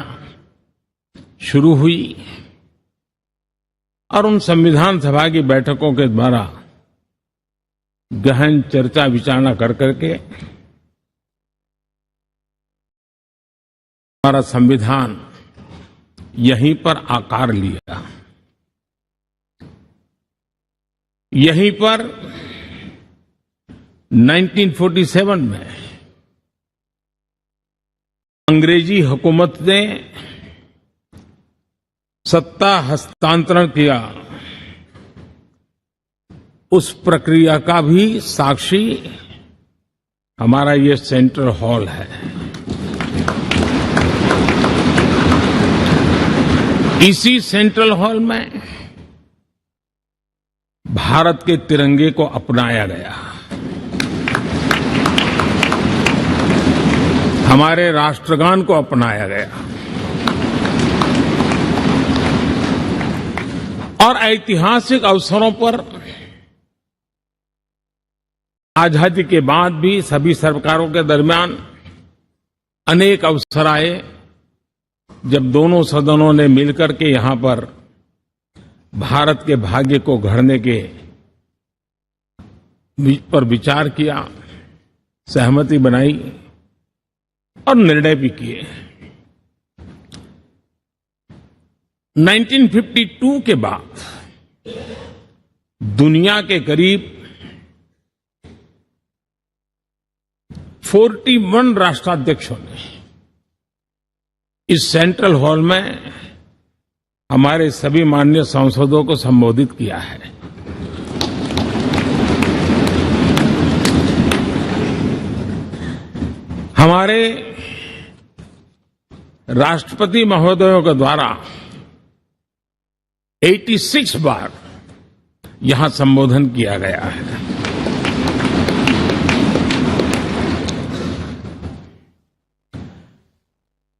शुरू हुई और उन संविधान सभा की बैठकों के द्वारा गहन चर्चा विचारणा कर करके हमारा संविधान यहीं पर आकार लिया। यहीं पर 1947 में अंग्रेजी हुकूमत ने सत्ता हस्तांतरण किया, उस प्रक्रिया का भी साक्षी हमारा ये सेंट्रल हॉल है। इसी सेंट्रल हॉल में भारत के तिरंगे को अपनाया गया, हमारे राष्ट्रगान को अपनाया गया और ऐतिहासिक अवसरों पर आजादी के बाद भी सभी सरकारों के दरमियान अनेक अवसर आए जब दोनों सदनों ने मिलकर के यहां पर भारत के भाग्य को गढ़ने के पर विचार किया, सहमति बनाई और निर्णय भी किए। 1952 के बाद दुनिया के करीब 41 राष्ट्राध्यक्षों ने इस सेंट्रल हॉल में हमारे सभी माननीय सांसदों को संबोधित किया है। हमारे राष्ट्रपति महोदयों के द्वारा 86 बार यहां संबोधन किया गया है।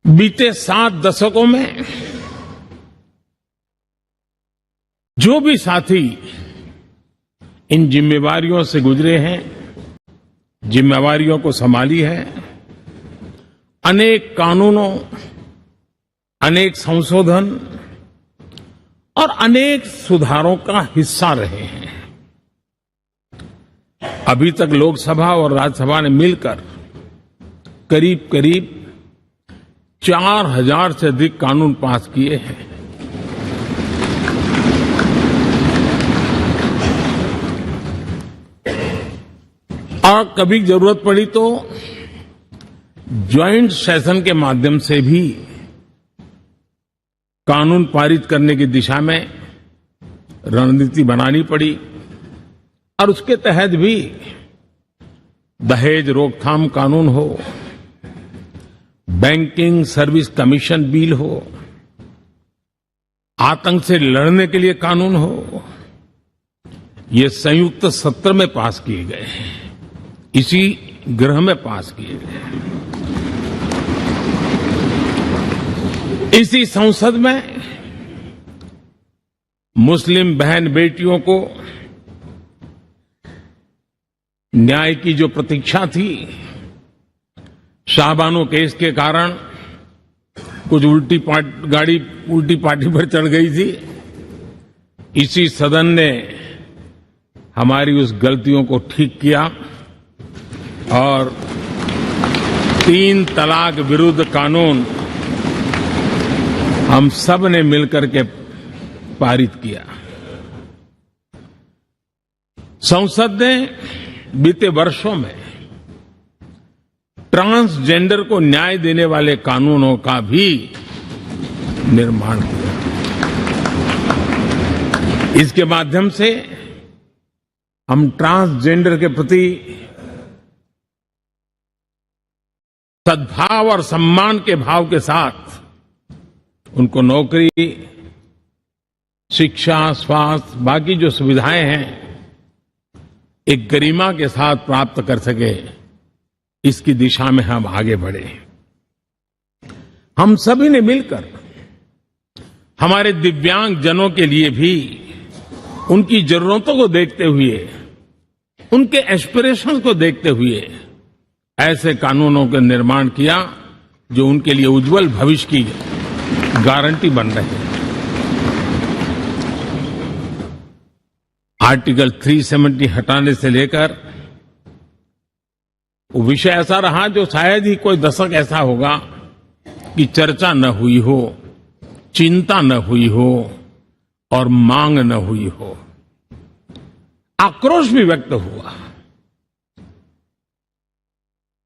बीते 7 दशकों में जो भी साथी इन जिम्मेवारियों से गुजरे हैं, जिम्मेवारियों को संभाली है, अनेक कानूनों, अनेक संशोधन और अनेक सुधारों का हिस्सा रहे हैं। अभी तक लोकसभा और राज्यसभा ने मिलकर करीब करीब 4000 से अधिक कानून पास किए हैं। और कभी जरूरत पड़ी तो ज्वाइंट सेशन के माध्यम से भी कानून पारित करने की दिशा में रणनीति बनानी पड़ी और उसके तहत भी दहेज रोकथाम कानून हो, बैंकिंग सर्विस कमीशन बिल हो, आतंक से लड़ने के लिए कानून हो, ये संयुक्त सत्र में पास किए गए हैं, इसी गृह में पास किए गए। इसी संसद में मुस्लिम बहन बेटियों को न्याय की जो प्रतीक्षा थी, शाहबानो केस के कारण कुछ गाड़ी उल्टी पार्टी पर चढ़ गई थी। इसी सदन ने हमारी उस गलतियों को ठीक किया और 3 तलाक विरुद्ध कानून हम सब ने मिलकर के पारित किया। संसद ने बीते वर्षों में ट्रांसजेंडर को न्याय देने वाले कानूनों का भी निर्माण किया। इसके माध्यम से हम ट्रांसजेंडर के प्रति सद्भाव और सम्मान के भाव के साथ उनको नौकरी, शिक्षा, स्वास्थ्य, बाकी जो सुविधाएं हैं एक गरिमा के साथ प्राप्त कर सके, इसकी दिशा में हम आगे बढ़े। हम सभी ने मिलकर हमारे दिव्यांग जनों के लिए भी उनकी जरूरतों को देखते हुए, उनके एस्पिरेशंस को देखते हुए ऐसे कानूनों का निर्माण किया जो उनके लिए उज्जवल भविष्य की गारंटी बन रहे हैं। आर्टिकल 370 हटाने से लेकर वो विषय ऐसा रहा जो शायद ही कोई दशक ऐसा होगा कि चर्चा न हुई हो, चिंता न हुई हो और मांग न हुई हो। आक्रोश भी व्यक्त हुआ,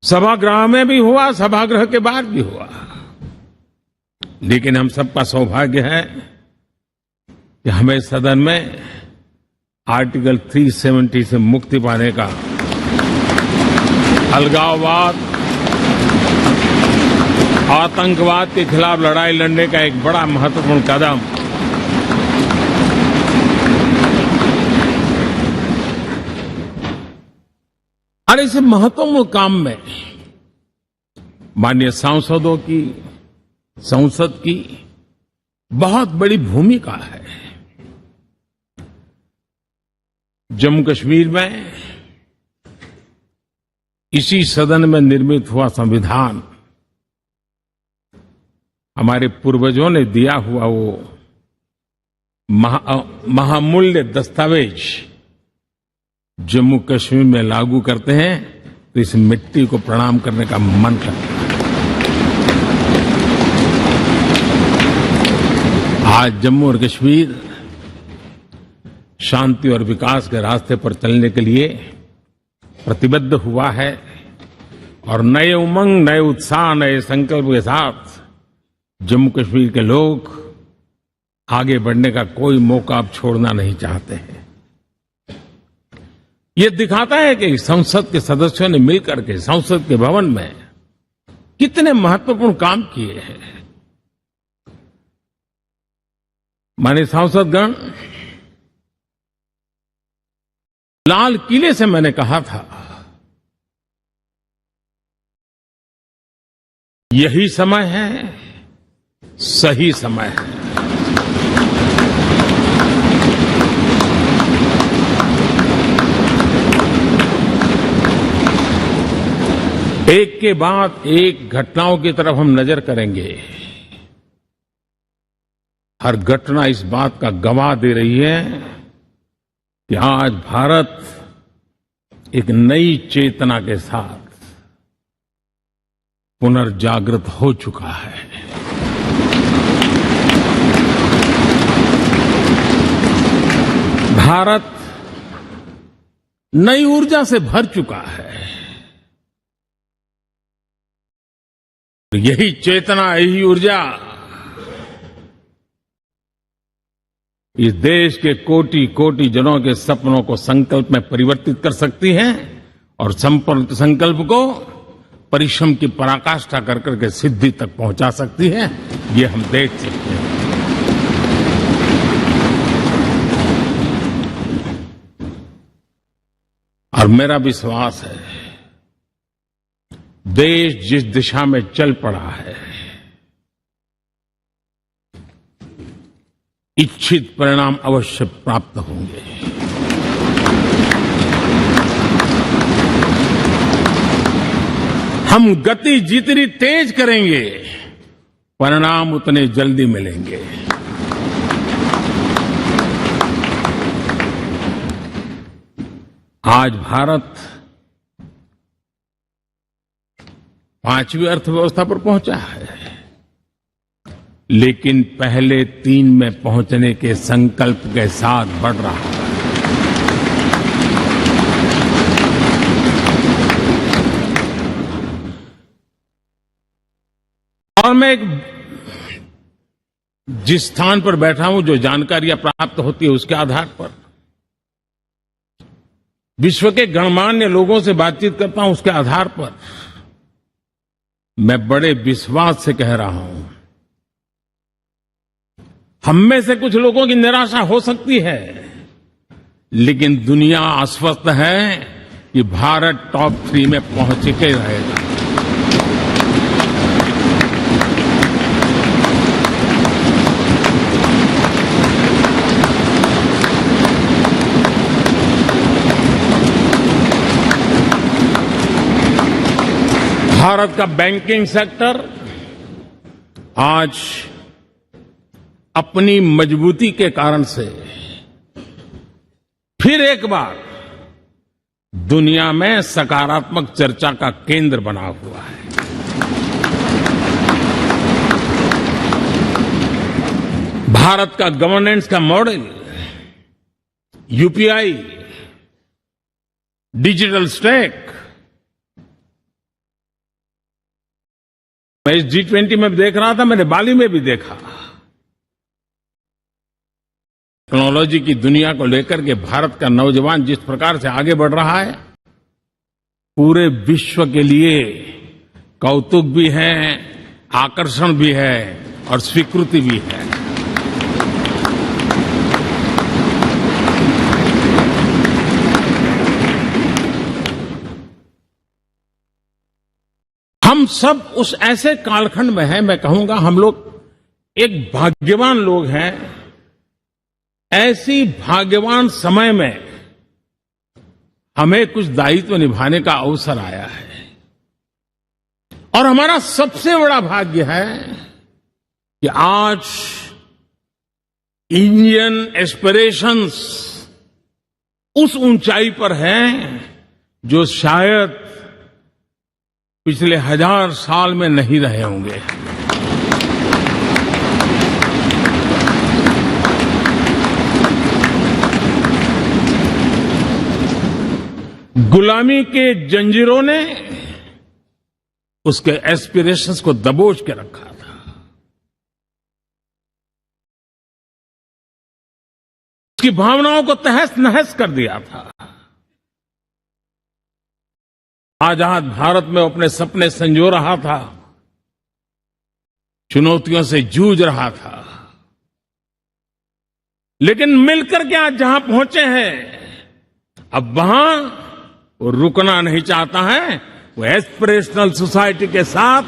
सभागृह में भी हुआ, सभागृह के बाहर भी हुआ। लेकिन हम सबका सौभाग्य है कि हमें सदन में आर्टिकल 370 से मुक्ति पाने का, अलगाववाद, आतंकवाद के खिलाफ लड़ाई लड़ने का एक बड़ा महत्वपूर्ण कदम और इस महत्वपूर्ण काम में माननीय सांसदों की, संसद की बहुत बड़ी भूमिका है। जम्मू कश्मीर में इसी सदन में निर्मित हुआ संविधान हमारे पूर्वजों ने दिया हुआ वो महामूल्य दस्तावेज जम्मू कश्मीर में लागू करते हैं तो इस मिट्टी को प्रणाम करने का मन करता है। आज जम्मू और कश्मीर शांति और विकास के रास्ते पर चलने के लिए प्रतिबद्ध हुआ है और नए उमंग, नए उत्साह, नए संकल्प के साथ जम्मू कश्मीर के लोग आगे बढ़ने का कोई मौका अब छोड़ना नहीं चाहते हैं। ये दिखाता है कि संसद के सदस्यों ने मिलकर के संसद के भवन में कितने महत्वपूर्ण काम किए हैं। माननीय सांसदगण, लाल किले से मैंने कहा था यही समय है, सही समय है। एक के बाद एक घटनाओं की तरफ हम नजर करेंगे। हर घटना इस बात का गवाह दे रही है कि आज भारत एक नई चेतना के साथ पुनर्जागृत हो चुका है। भारत नई ऊर्जा से भर चुका है। यही चेतना, यही ऊर्जा इस देश के कोटि कोटि जनों के सपनों को संकल्प में परिवर्तित कर सकती है और संकल्प को परिश्रम की पराकाष्ठा कर करके सिद्धि तक पहुंचा सकती है। ये हम देख सकते हैं। और मेरा विश्वास है, देश जिस दिशा में चल पड़ा है, इच्छित परिणाम अवश्य प्राप्त होंगे। हम गति जितनी तेज करेंगे, परिणाम उतने जल्दी मिलेंगे। आज भारत 5वीं अर्थव्यवस्था पर पहुंचा है, लेकिन पहले 3 में पहुंचने के संकल्प के साथ बढ़ रहा है। और मैं जिस स्थान पर बैठा हूं, जो जानकारियां प्राप्त होती है, उसके आधार पर विश्व के गणमान्य लोगों से बातचीत करता हूं, उसके आधार पर मैं बड़े विश्वास से कह रहा हूं, हम में से कुछ लोगों की निराशा हो सकती है, लेकिन दुनिया आश्वस्त है कि भारत टॉप 3 में पहुंच के रहेगा। भारत का बैंकिंग सेक्टर आज अपनी मजबूती के कारण से फिर एक बार दुनिया में सकारात्मक चर्चा का केंद्र बना हुआ है। भारत का गवर्नेंस का मॉडल, यूपीआई, डिजिटल स्टैक, मैं इस G20 में देख रहा था, मैंने बाली में भी देखा। टेक्नोलॉजी की दुनिया को लेकर के भारत का नौजवान जिस प्रकार से आगे बढ़ रहा है, पूरे विश्व के लिए कौतुक भी है, आकर्षण भी है और स्वीकृति भी है। हम सब उस ऐसे कालखंड में हैं, मैं कहूंगा हम लोग एक भाग्यवान लोग हैं। ऐसी भाग्यवान समय में हमें कुछ दायित्व निभाने का अवसर आया है और हमारा सबसे बड़ा भाग्य है कि आज इंडियन एस्पिरेशंस उस ऊंचाई पर हैं जो शायद पिछले 1000 साल में नहीं रहे होंगे। गुलामी के जंजीरों ने उसके एस्पिरेशंस को दबोच के रखा था। उसकी भावनाओं को तहस नहस कर दिया था। आजाद भारत में अपने सपने संजो रहा था, चुनौतियों से जूझ रहा था, लेकिन मिलकर के आज जहां पहुंचे हैं, अब वहां वो रुकना नहीं चाहता है। वो एस्पिरेशनल सोसाइटी के साथ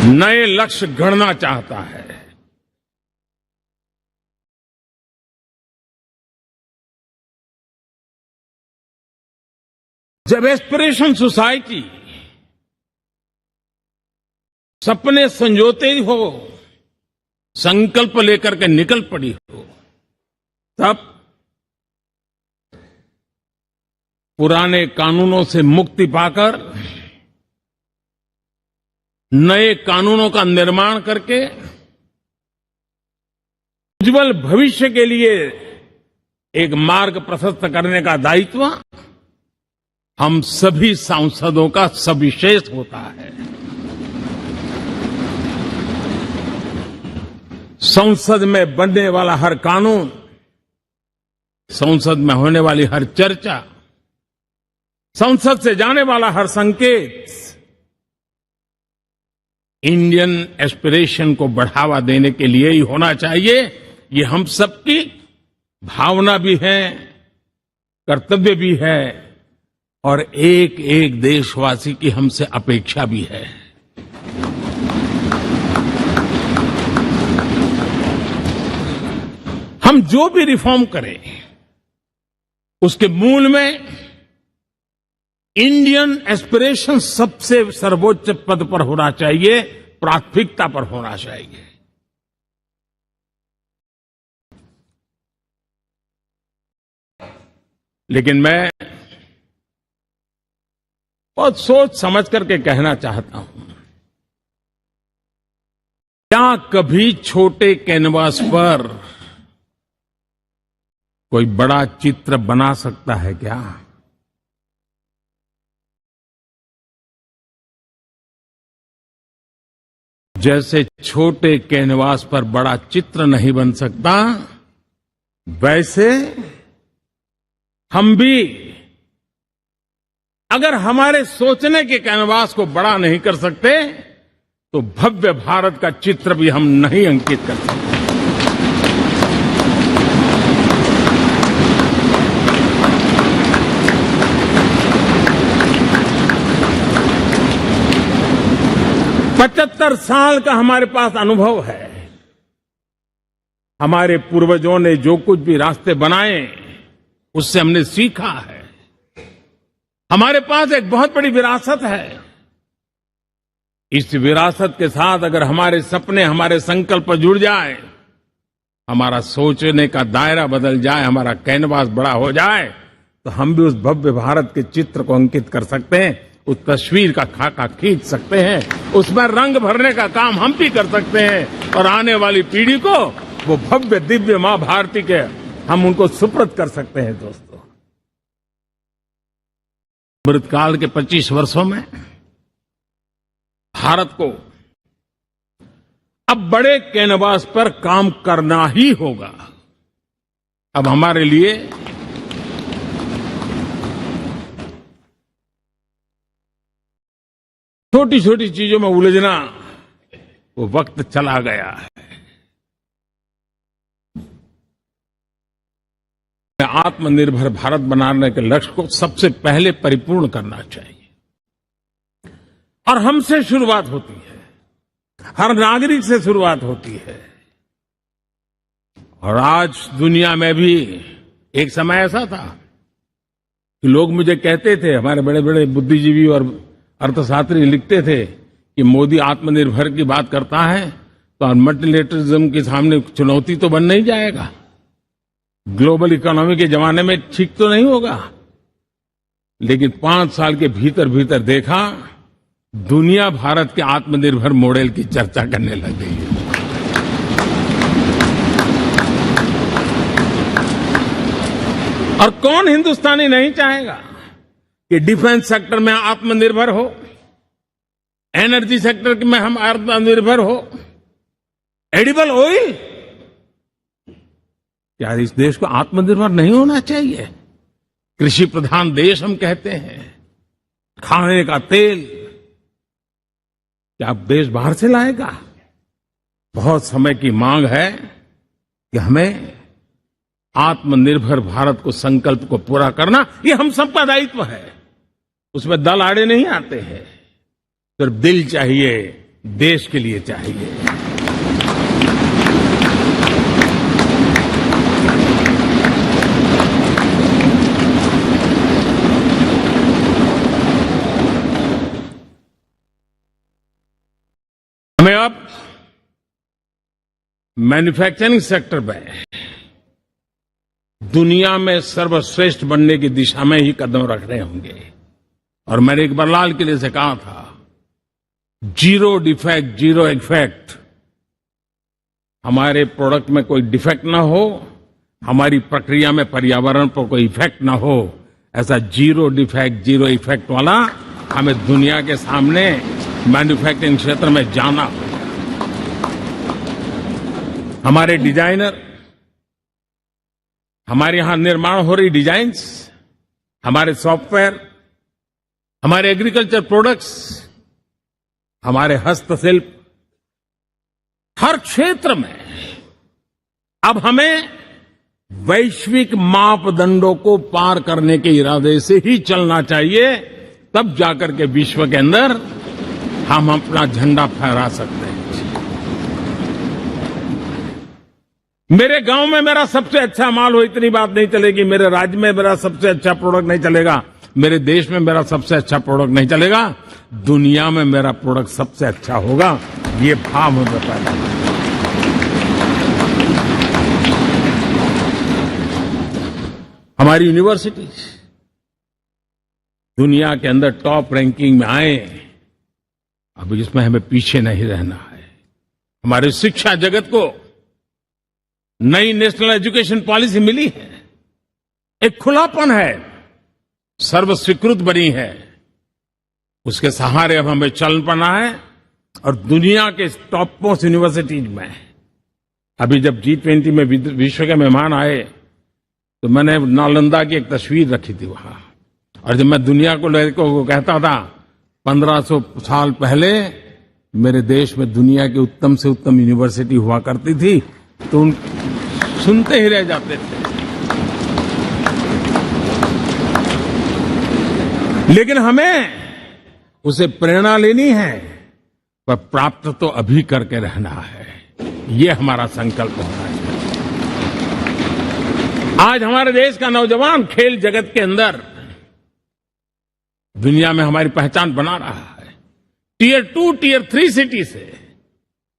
नए लक्ष्य गढ़ना चाहता है। जब एस्पिरेशन सोसाइटी सपने संजोते ही हो, संकल्प लेकर के निकल पड़ी हो, तब पुराने कानूनों से मुक्ति पाकर नए कानूनों का निर्माण करके उज्जवल भविष्य के लिए एक मार्ग प्रशस्त करने का दायित्व हम सभी सांसदों का सविशेष होता है। संसद में बनने वाला हर कानून, संसद में होने वाली हर चर्चा, संसद से जाने वाला हर संकेत इंडियन एस्पिरेशन को बढ़ावा देने के लिए ही होना चाहिए। ये हम सबकी भावना भी है, कर्तव्य भी है और एक एक देशवासी की हमसे अपेक्षा भी है। हम जो भी रिफॉर्म करें उसके मूल में इंडियन एस्पिरेशन सबसे सर्वोच्च पद पर होना चाहिए, प्राथमिकता पर होना चाहिए। लेकिन मैं बहुत सोच समझ करके कहना चाहता हूं, क्या कभी छोटे कैनवास पर कोई बड़ा चित्र बना सकता है क्या? जैसे छोटे कैनवास पर बड़ा चित्र नहीं बन सकता, वैसे हम भी अगर हमारे सोचने के कैनवास को बड़ा नहीं कर सकते तो भव्य भारत का चित्र भी हम नहीं अंकित कर सकते। पचहत्तर साल का हमारे पास अनुभव है। हमारे पूर्वजों ने जो कुछ भी रास्ते बनाए उससे हमने सीखा है। हमारे पास एक बहुत बड़ी विरासत है। इस विरासत के साथ अगर हमारे सपने, हमारे संकल्प जुड़ जाए, हमारा सोचने का दायरा बदल जाए, हमारा कैनवास बड़ा हो जाए, तो हम भी उस भव्य भारत के चित्र को अंकित कर सकते हैं, उस तस्वीर का खाका खींच सकते हैं, उसमें रंग भरने का काम हम भी कर सकते हैं और आने वाली पीढ़ी को वो भव्य दिव्य मां भारती के हम उनको सुपुर्द कर सकते हैं। दोस्तों, अमृतकाल के 25 वर्षों में भारत को अब बड़े कैनवास पर काम करना ही होगा। अब हमारे लिए छोटी छोटी चीजों में उलझना वो वक्त चला गया है। आत्मनिर्भर भारत बनाने के लक्ष्य को सबसे पहले परिपूर्ण करना चाहिए और हमसे शुरुआत होती है, हर नागरिक से शुरुआत होती है। और आज दुनिया में भी एक समय ऐसा था कि लोग मुझे कहते थे, हमारे बड़े बड़े बुद्धिजीवी और अर्थशास्त्री लिखते थे कि मोदी आत्मनिर्भर की बात करता है तो मल्टीलेटरलिज्म के सामने चुनौती तो बन नहीं जाएगा, ग्लोबल इकोनॉमी के जमाने में ठीक तो नहीं होगा। लेकिन 5 साल के भीतर भीतर देखा, दुनिया भारत के आत्मनिर्भर मॉडल की चर्चा करने लग गई है। और कौन हिंदुस्तानी नहीं चाहेगा कि डिफेंस सेक्टर में आत्मनिर्भर हो, एनर्जी सेक्टर में हम आत्मनिर्भर हो, एडिबल ऑयल, क्या इस देश को आत्मनिर्भर नहीं होना चाहिए? कृषि प्रधान देश हम कहते हैं, खाने का तेल क्या देश बाहर से लाएगा? बहुत समय की मांग है कि हमें आत्मनिर्भर भारत को संकल्प को पूरा करना, ये हम सबका दायित्व है। उसमें दल आड़े नहीं आते हैं, सिर्फ दिल चाहिए, देश के लिए चाहिए। हमें अब मैन्युफैक्चरिंग सेक्टर में दुनिया में सर्वश्रेष्ठ बनने की दिशा में ही कदम रखने होंगे। और मैंने एक बार लाल किले से कहा था, जीरो डिफेक्ट जीरो इफेक्ट। हमारे प्रोडक्ट में कोई डिफेक्ट ना हो, हमारी प्रक्रिया में पर्यावरण पर कोई इफेक्ट ना हो, ऐसा जीरो डिफेक्ट जीरो इफेक्ट वाला हमें दुनिया के सामने मैन्युफैक्चरिंग क्षेत्र में जाना हो। हमारे डिजाइनर, हमारे यहां निर्माण हो रही डिजाइन्स, हमारे सॉफ्टवेयर, हमारे एग्रीकल्चर प्रोडक्ट्स, हमारे हस्तशिल्प, हर क्षेत्र में अब हमें वैश्विक मापदंडों को पार करने के इरादे से ही चलना चाहिए, तब जाकर के विश्व के अंदर हम अपना झंडा फहरा सकते हैं। मेरे गांव में मेरा सबसे अच्छा माल हो, इतनी बात नहीं चलेगी। मेरे राज्य में मेरा सबसे अच्छा प्रोडक्ट नहीं चलेगा, मेरे देश में मेरा सबसे अच्छा प्रोडक्ट नहीं चलेगा, दुनिया में मेरा प्रोडक्ट सबसे अच्छा होगा, ये भाव हमें पैदा है। हमारी यूनिवर्सिटीज दुनिया के अंदर टॉप रैंकिंग में आए, अब इसमें हमें पीछे नहीं रहना है। हमारे शिक्षा जगत को नई नेशनल एजुकेशन पॉलिसी मिली है, एक खुलापन है, सर्व स्वीकृत बनी है, उसके सहारे अब हमें चल पाना है। और दुनिया के टॉप मोस्ट यूनिवर्सिटीज में अभी जब G20 में विश्व के मेहमान आए तो मैंने नालंदा की एक तस्वीर रखी थी वहां, और जब मैं दुनिया को कहता था 1500 साल पहले मेरे देश में दुनिया की उत्तम से उत्तम यूनिवर्सिटी हुआ करती थी, तो उन सुनते ही रह जाते थे। लेकिन हमें उसे प्रेरणा लेनी है, पर प्राप्त तो अभी करके रहना है, ये हमारा संकल्प होना है। आज हमारे देश का नौजवान खेल जगत के अंदर दुनिया में हमारी पहचान बना रहा है। टियर 2, टियर 3 सिटी से,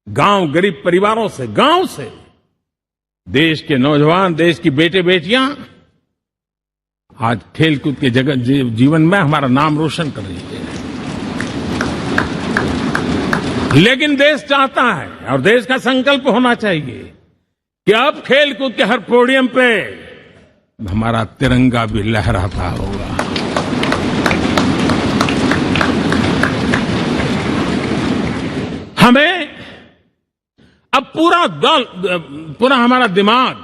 गांव, गरीब परिवारों से, गांव से देश के नौजवान, देश की बेटे बेटियां आज खेलकूद के जगत जीवन में हमारा नाम रोशन कर रही है। लेकिन देश चाहता है और देश का संकल्प होना चाहिए कि अब खेलकूद के हर पोडियम पे हमारा तिरंगा भी लहराता होगा। हमें अब पूरा हमारा दिमाग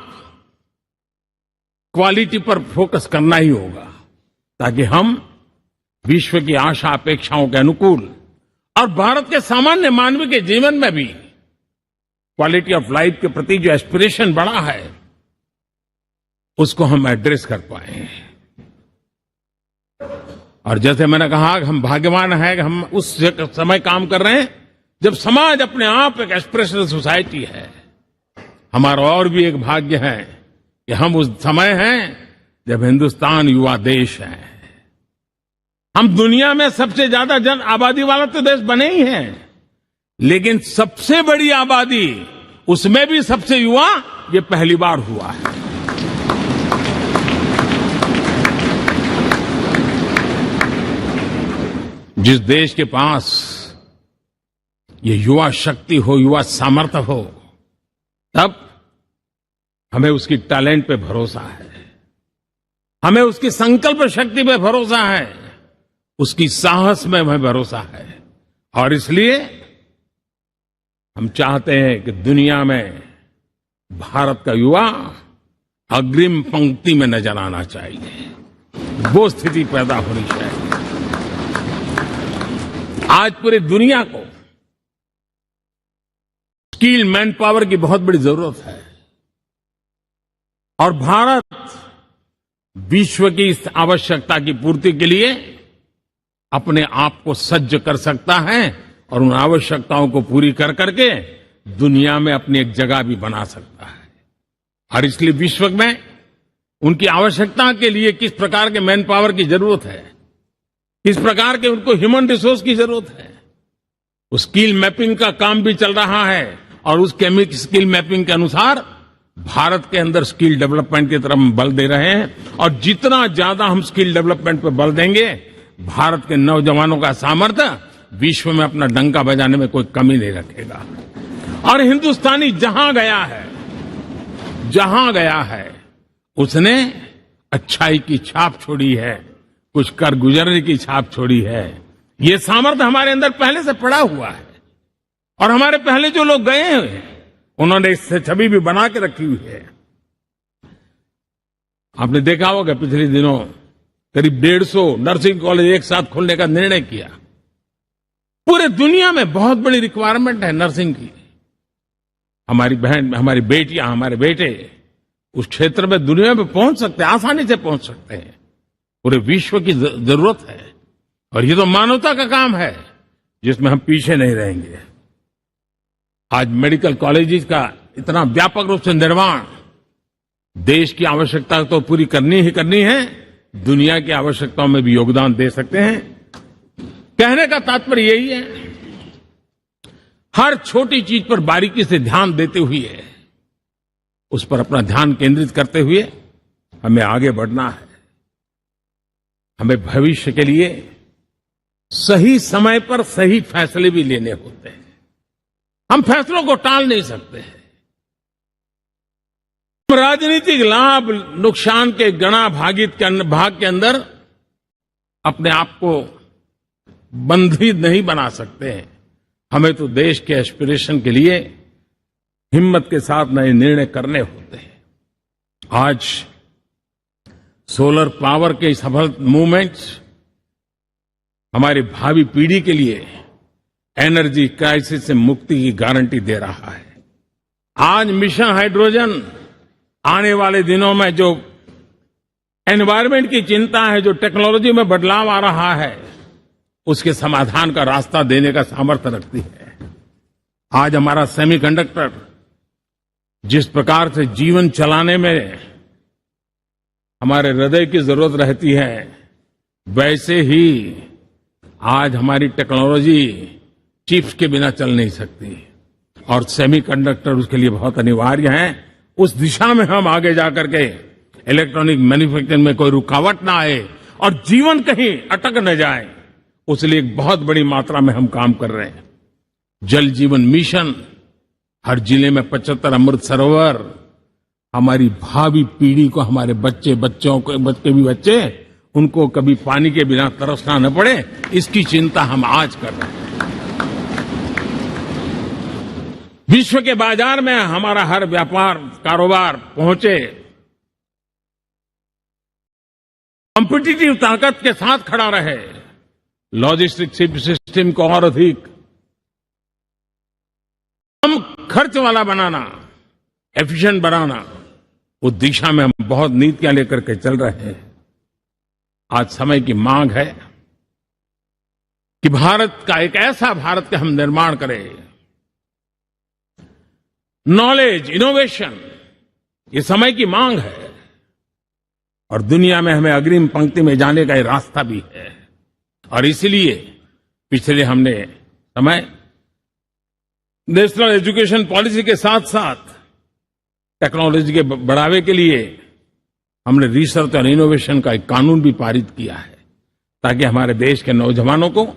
क्वालिटी पर फोकस करना ही होगा, ताकि हम विश्व की आशा अपेक्षाओं के अनुकूल और भारत के सामान्य मानव के जीवन में भी क्वालिटी ऑफ लाइफ के प्रति जो एस्पिरेशन बढ़ा है, उसको हम एड्रेस कर पाए। और जैसे मैंने कहा, हम भाग्यवान हैं कि हम उस समय काम कर रहे हैं जब समाज अपने आप एक एस्पिरेशनल सोसाइटी है। हमारा और भी एक भाग्य है कि हम उस समय हैं जब हिंदुस्तान युवा देश है। हम दुनिया में सबसे ज्यादा जन आबादी वाला तो देश बने ही हैं, लेकिन सबसे बड़ी आबादी, उसमें भी सबसे युवा, ये पहली बार हुआ है। जिस देश के पास ये युवा शक्ति हो, युवा सामर्थ्य हो, तब हमें उसकी टैलेंट पे भरोसा है, हमें उसकी संकल्प शक्ति पे भरोसा है, उसकी साहस में हमें भरोसा है। और इसलिए हम चाहते हैं कि दुनिया में भारत का युवा अग्रिम पंक्ति में नजर आना चाहिए, वो स्थिति पैदा होनी चाहिए। आज पूरी दुनिया को स्किल मैन पावर की बहुत बड़ी जरूरत है, और भारत विश्व की इस आवश्यकता की पूर्ति के लिए अपने आप को सज्ज कर सकता है, और उन आवश्यकताओं को पूरी कर करके दुनिया में अपनी एक जगह भी बना सकता है। और इसलिए विश्व में उनकी आवश्यकता के लिए किस प्रकार के मैन पावर की जरूरत है, किस प्रकार के उनको ह्यूमन रिसोर्स की जरूरत है, उस स्किल मैपिंग का काम भी चल रहा है और उस स्किल मैपिंग के अनुसार भारत के अंदर स्किल डेवलपमेंट की तरफ हम बल दे रहे हैं और जितना ज्यादा हम स्किल डेवलपमेंट पर बल देंगे भारत के नौजवानों का सामर्थ्य विश्व में अपना डंका बजाने में कोई कमी नहीं रखेगा। और हिंदुस्तानी जहां गया है उसने अच्छाई की छाप छोड़ी है, कुछ कर गुजरने की छाप छोड़ी है। ये सामर्थ्य हमारे अंदर पहले से पड़ा हुआ है और हमारे पहले जो लोग गए हैं उन्होंने इससे छवि भी बना के रखी हुई है। आपने देखा होगा पिछले दिनों करीब 150 नर्सिंग कॉलेज एक साथ खोलने का निर्णय किया। पूरे दुनिया में बहुत बड़ी रिक्वायरमेंट है नर्सिंग की। हमारी बहन, हमारी बेटियां, हमारे बेटे उस क्षेत्र में दुनिया में पहुंच सकते हैं, आसानी से पहुंच सकते हैं। पूरे विश्व की जरूरत है और ये तो मानवता का काम है जिसमें हम पीछे नहीं रहेंगे। आज मेडिकल कॉलेजेस का इतना व्यापक रूप से निर्माण देश की आवश्यकता तो पूरी करनी ही करनी है, दुनिया की आवश्यकताओं में भी योगदान दे सकते हैं। कहने का तात्पर्य यही है, हर छोटी चीज पर बारीकी से ध्यान देते हुए उस पर अपना ध्यान केंद्रित करते हुए हमें आगे बढ़ना है। हमें भविष्य के लिए सही समय पर सही फैसले भी लेने होते हैं। हम फैसलों को टाल नहीं सकते हैं। राजनीतिक लाभ नुकसान के गणा भाग के अंदर अपने आप को बंधी नहीं बना सकते हैं। हमें तो देश के एस्पिरेशन के लिए हिम्मत के साथ नए निर्णय करने होते हैं। आज सोलर पावर के सफल मूवमेंट्स हमारी भावी पीढ़ी के लिए एनर्जी क्राइसिस से मुक्ति की गारंटी दे रहा है। आज मिशन हाइड्रोजन आने वाले दिनों में जो एनवायरमेंट की चिंता है, जो टेक्नोलॉजी में बदलाव आ रहा है, उसके समाधान का रास्ता देने का सामर्थ्य रखती है। आज हमारा सेमीकंडक्टर जिस प्रकार से जीवन चलाने में हमारे हृदय की जरूरत रहती है, वैसे ही आज हमारी टेक्नोलॉजी चिप्स के बिना चल नहीं सकती और सेमीकंडक्टर उसके लिए बहुत अनिवार्य है। उस दिशा में हम आगे जाकर के इलेक्ट्रॉनिक मैन्युफैक्चरिंग में कोई रुकावट ना आए और जीवन कहीं अटक न जाए, उसलिए एक बहुत बड़ी मात्रा में हम काम कर रहे हैं। जल जीवन मिशन, हर जिले में 75 अमृत सरोवर, हमारी भावी पीढ़ी को, हमारे बच्चे उनको कभी पानी के बिना तरसना न पड़े, इसकी चिंता हम आज कर रहे हैं। विश्व के बाजार में हमारा हर व्यापार कारोबार पहुंचे, कॉम्पिटिटिव ताकत के साथ खड़ा रहे, लॉजिस्टिक सिस्टम को और अधिक कम खर्च वाला बनाना, एफिशिएंट बनाना, उस दिशा में हम बहुत नीतियां लेकर के चल रहे हैं। आज समय की मांग है कि भारत का एक ऐसा भारत का हम निर्माण करें। नॉलेज, इनोवेशन, ये समय की मांग है और दुनिया में हमें अग्रिम पंक्ति में जाने का ये रास्ता भी है। और इसलिए पिछले हमने समय नेशनल एजुकेशन पॉलिसी के साथ साथ टेक्नोलॉजी के बढ़ावे के लिए हमने रिसर्च और इनोवेशन का एक कानून भी पारित किया है, ताकि हमारे देश के नौजवानों को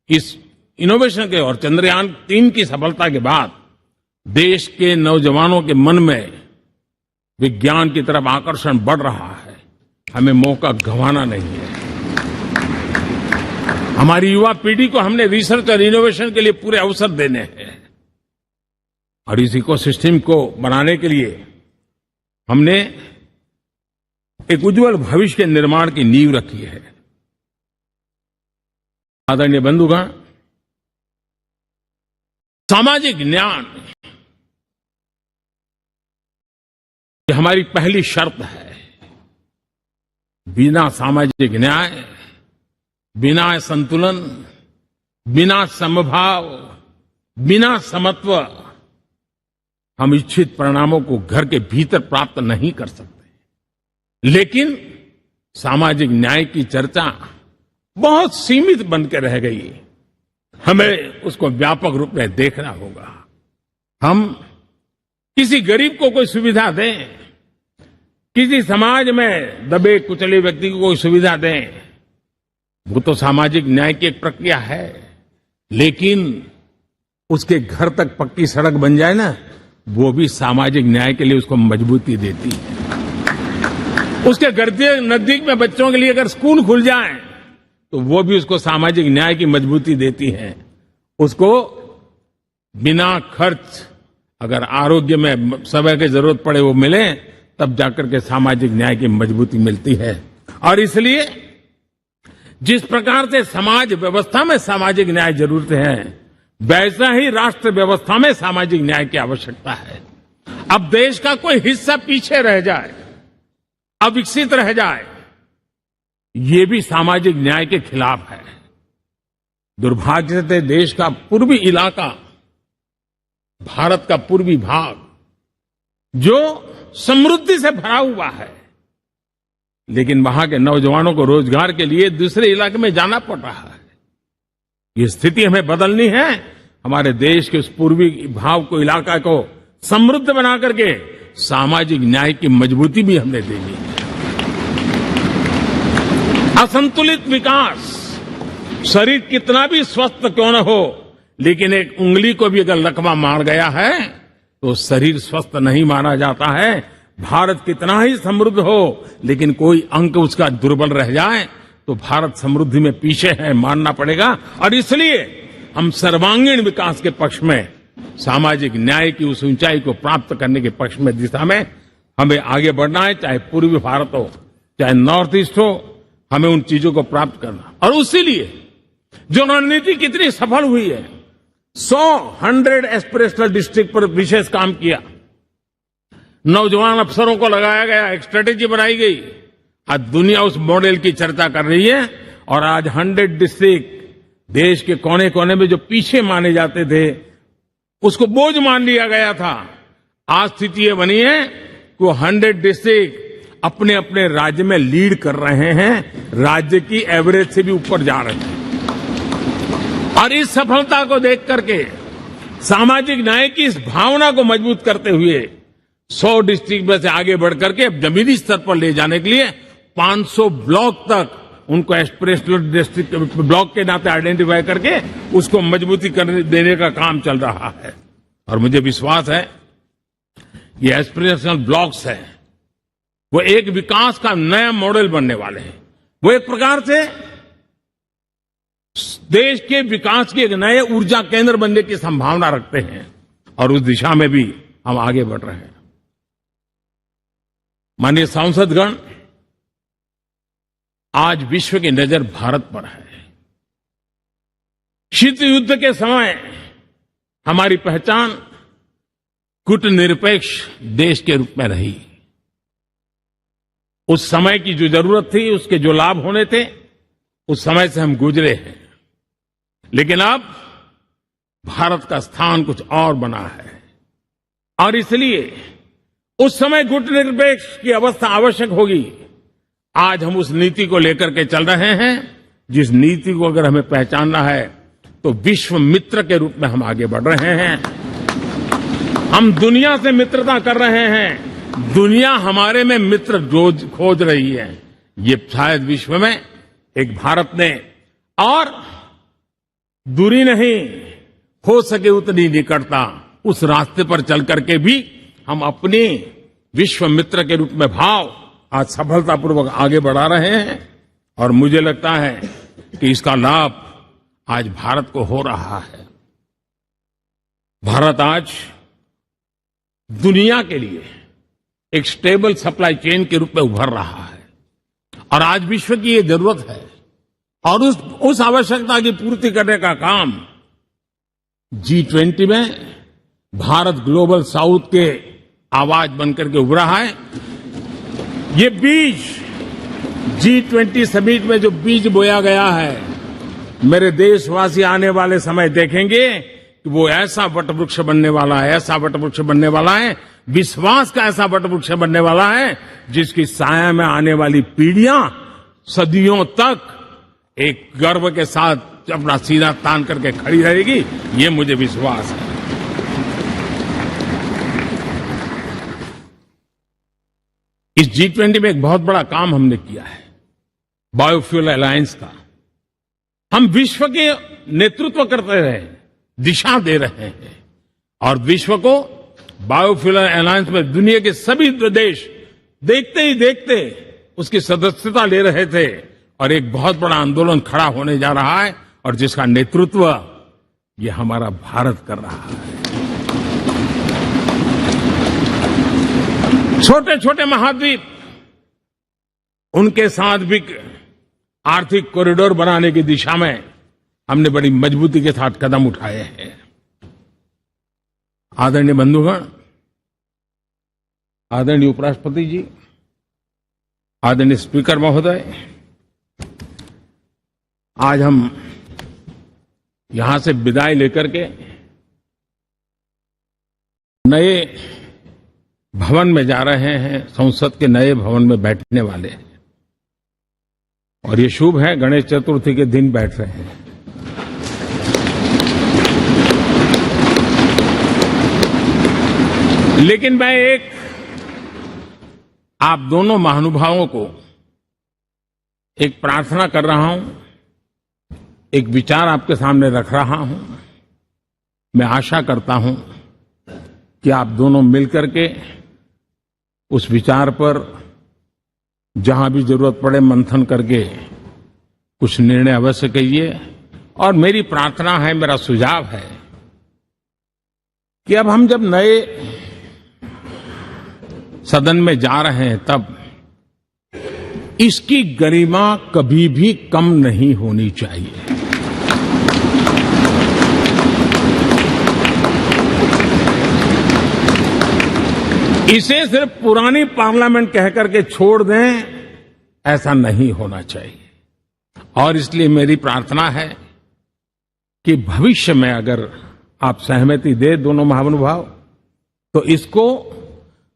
इस इनोवेशन के और चंद्रयान 3 की सफलता के बाद देश के नौजवानों के मन में विज्ञान की तरफ आकर्षण बढ़ रहा है। हमें मौका गंवाना नहीं है। हमारी युवा पीढ़ी को हमने रिसर्च और इनोवेशन के लिए पूरे अवसर देने हैं और इस इकोसिस्टम को बनाने के लिए हमने एक उज्जवल भविष्य के निर्माण की नींव रखी है। आदरणीय बंधुगण, सामाजिक न्याय ये हमारी पहली शर्त है। बिना सामाजिक न्याय, बिना संतुलन, बिना समभाव, बिना समत्व हम इच्छित परिणामों को घर के भीतर प्राप्त नहीं कर सकते। लेकिन सामाजिक न्याय की चर्चा बहुत सीमित बन के रह गई। हमें उसको व्यापक रूप में देखना होगा। हम किसी गरीब को कोई सुविधा दें, किसी समाज में दबे कुचले व्यक्ति को कोई सुविधा दें, वो तो सामाजिक न्याय की एक प्रक्रिया है। लेकिन उसके घर तक पक्की सड़क बन जाए ना, वो भी सामाजिक न्याय के लिए उसको मजबूती देती है। उसके घर के नजदीक में बच्चों के लिए अगर स्कूल खुल जाए तो वो भी उसको सामाजिक न्याय की मजबूती देती है। उसको बिना खर्च अगर आरोग्य में समय की जरूरत पड़े वो मिले, तब जाकर के सामाजिक न्याय की मजबूती मिलती है। और इसलिए जिस प्रकार से समाज व्यवस्था में सामाजिक न्याय जरूरत है, वैसा ही राष्ट्र व्यवस्था में सामाजिक न्याय की आवश्यकता है। अब देश का कोई हिस्सा पीछे रह जाए, अविकसित रह जाए, ये भी सामाजिक न्याय के खिलाफ है। दुर्भाग्य से देश का पूर्वी इलाका, भारत का पूर्वी भाग, जो समृद्धि से भरा हुआ है, लेकिन वहां के नौजवानों को रोजगार के लिए दूसरे इलाके में जाना पड़ रहा है। ये स्थिति हमें बदलनी है। हमारे देश के उस पूर्वी भाग को, इलाका को समृद्ध बना करके सामाजिक न्याय की मजबूती भी हमने देनी है। असंतुलित विकास, शरीर कितना भी स्वस्थ क्यों न हो, लेकिन एक उंगली को भी अगर लकवा मार गया है तो शरीर स्वस्थ नहीं माना जाता है। भारत कितना ही समृद्ध हो, लेकिन कोई अंग उसका दुर्बल रह जाए तो भारत समृद्धि में पीछे है, मानना पड़ेगा। और इसलिए हम सर्वांगीण विकास के पक्ष में, सामाजिक न्याय की उस ऊंचाई को प्राप्त करने के पक्ष में, दिशा में हमें आगे बढ़ना है। चाहे पूर्वी भारत हो, चाहे नॉर्थ ईस्ट हो, हमें उन चीजों को प्राप्त करना। और उसी लिए जो रणनीति कितनी सफल हुई है, 100 एस्पिरेशनल डिस्ट्रिक्ट पर विशेष काम किया, नौजवान अफसरों को लगाया गया, एक स्ट्रेटेजी बनाई गई। आज दुनिया उस मॉडल की चर्चा कर रही है। और आज 100 डिस्ट्रिक्ट, देश के कोने कोने में जो पीछे माने जाते थे, उसको बोझ मान लिया गया था। आज स्थिति ये बनी है कि वो 100 डिस्ट्रिक्ट अपने अपने राज्य में लीड कर रहे हैं, राज्य की एवरेज से भी ऊपर जा रहे हैं। और इस सफलता को देख करके, सामाजिक न्याय की इस भावना को मजबूत करते हुए 100 डिस्ट्रिक्ट में से आगे बढ़ करके अब जमीनी स्तर पर ले जाने के लिए 500 ब्लॉक तक उनको एस्पिरेशनल डिस्ट्रिक्ट ब्लॉक के नाते आइडेंटिफाई करके उसको मजबूती करने देने का काम चल रहा है। और मुझे विश्वास है ये एस्पिरेशनल ब्लॉक्स है, वो एक विकास का नया मॉडल बनने वाले हैं। वो एक प्रकार से देश के विकास के एक नए ऊर्जा केंद्र बनने की संभावना रखते हैं। और उस दिशा में भी हम आगे बढ़ रहे हैं। माननीय सांसदगण, आज विश्व की नजर भारत पर है। शीत युद्ध के समय हमारी पहचान कूटनिरपेक्ष देश के रूप में रही। उस समय की जो जरूरत थी, उसके जो लाभ होने थे, उस समय से हम गुजरे हैं। लेकिन अब भारत का स्थान कुछ और बना है। और इसलिए उस समय कूटनिरपेक्ष की अवस्था आवश्यक होगी। आज हम उस नीति को लेकर के चल रहे हैं, जिस नीति को अगर हमें पहचानना है तो विश्व मित्र के रूप में हम आगे बढ़ रहे हैं। हम दुनिया से मित्रता कर रहे हैं, दुनिया हमारे में मित्र खोज रही है। ये शायद विश्व में एक भारत ने, और दूरी नहीं, हो सके उतनी निकटता, उस रास्ते पर चल करके भी हम अपने विश्व मित्र के रूप में भाव आज सफलतापूर्वक आगे बढ़ा रहे हैं। और मुझे लगता है कि इसका लाभ आज भारत को हो रहा है। भारत आज दुनिया के लिए एक स्टेबल सप्लाई चेन के रूप में उभर रहा है। और आज विश्व की ये जरूरत है। और उस आवश्यकता की पूर्ति करने का काम G20 में भारत ग्लोबल साउथ के आवाज बनकर के उभरा है। ये बीज G20 समिट में जो बीज बोया गया है, मेरे देशवासी आने वाले समय देखेंगे कि वो ऐसा वटवृक्ष बनने वाला है, ऐसा वटवृक्ष बनने वाला है, विश्वास का ऐसा वटवृक्ष बनने वाला है, जिसकी साया में आने वाली पीढ़ियां सदियों तक एक गर्व के साथ अपना सीना तान करके खड़ी रहेगी, ये मुझे विश्वास है। इस G20 में एक बहुत बड़ा काम हमने किया है, बायोफ्यूल अलायंस का। हम विश्व के नेतृत्व करते रहे, दिशा दे रहे हैं, और विश्व को बायोफ्यूल अलायंस में दुनिया के सभी देश देखते ही देखते उसकी सदस्यता ले रहे थे, और एक बहुत बड़ा आंदोलन खड़ा होने जा रहा है, और जिसका नेतृत्व ये हमारा भारत कर रहा है। छोटे छोटे महाद्वीप, उनके साथ भी आर्थिक कॉरिडोर बनाने की दिशा में हमने बड़ी मजबूती के साथ कदम उठाए हैं। आदरणीय बंधुगण, आदरणीय उपराष्ट्रपति जी, आदरणीय स्पीकर महोदय, आज हम यहां से विदाई लेकर के नए भवन में जा रहे हैं, संसद के नए भवन में बैठने वाले हैं, और ये शुभ है, गणेश चतुर्थी के दिन बैठ रहे हैं। लेकिन मैं एक आप दोनों महानुभावों को एक प्रार्थना कर रहा हूं, एक विचार आपके सामने रख रहा हूं। मैं आशा करता हूं कि आप दोनों मिलकर के उस विचार पर जहां भी जरूरत पड़े मंथन करके कुछ निर्णय अवश्य कीजिए। और मेरी प्रार्थना है, मेरा सुझाव है कि अब हम जब नए सदन में जा रहे हैं, तब इसकी गरिमा कभी भी कम नहीं होनी चाहिए। इसे सिर्फ पुरानी पार्लियामेंट कहकर के छोड़ दें, ऐसा नहीं होना चाहिए। और इसलिए मेरी प्रार्थना है कि भविष्य में अगर आप सहमति दे दोनों महानुभाव, तो इसको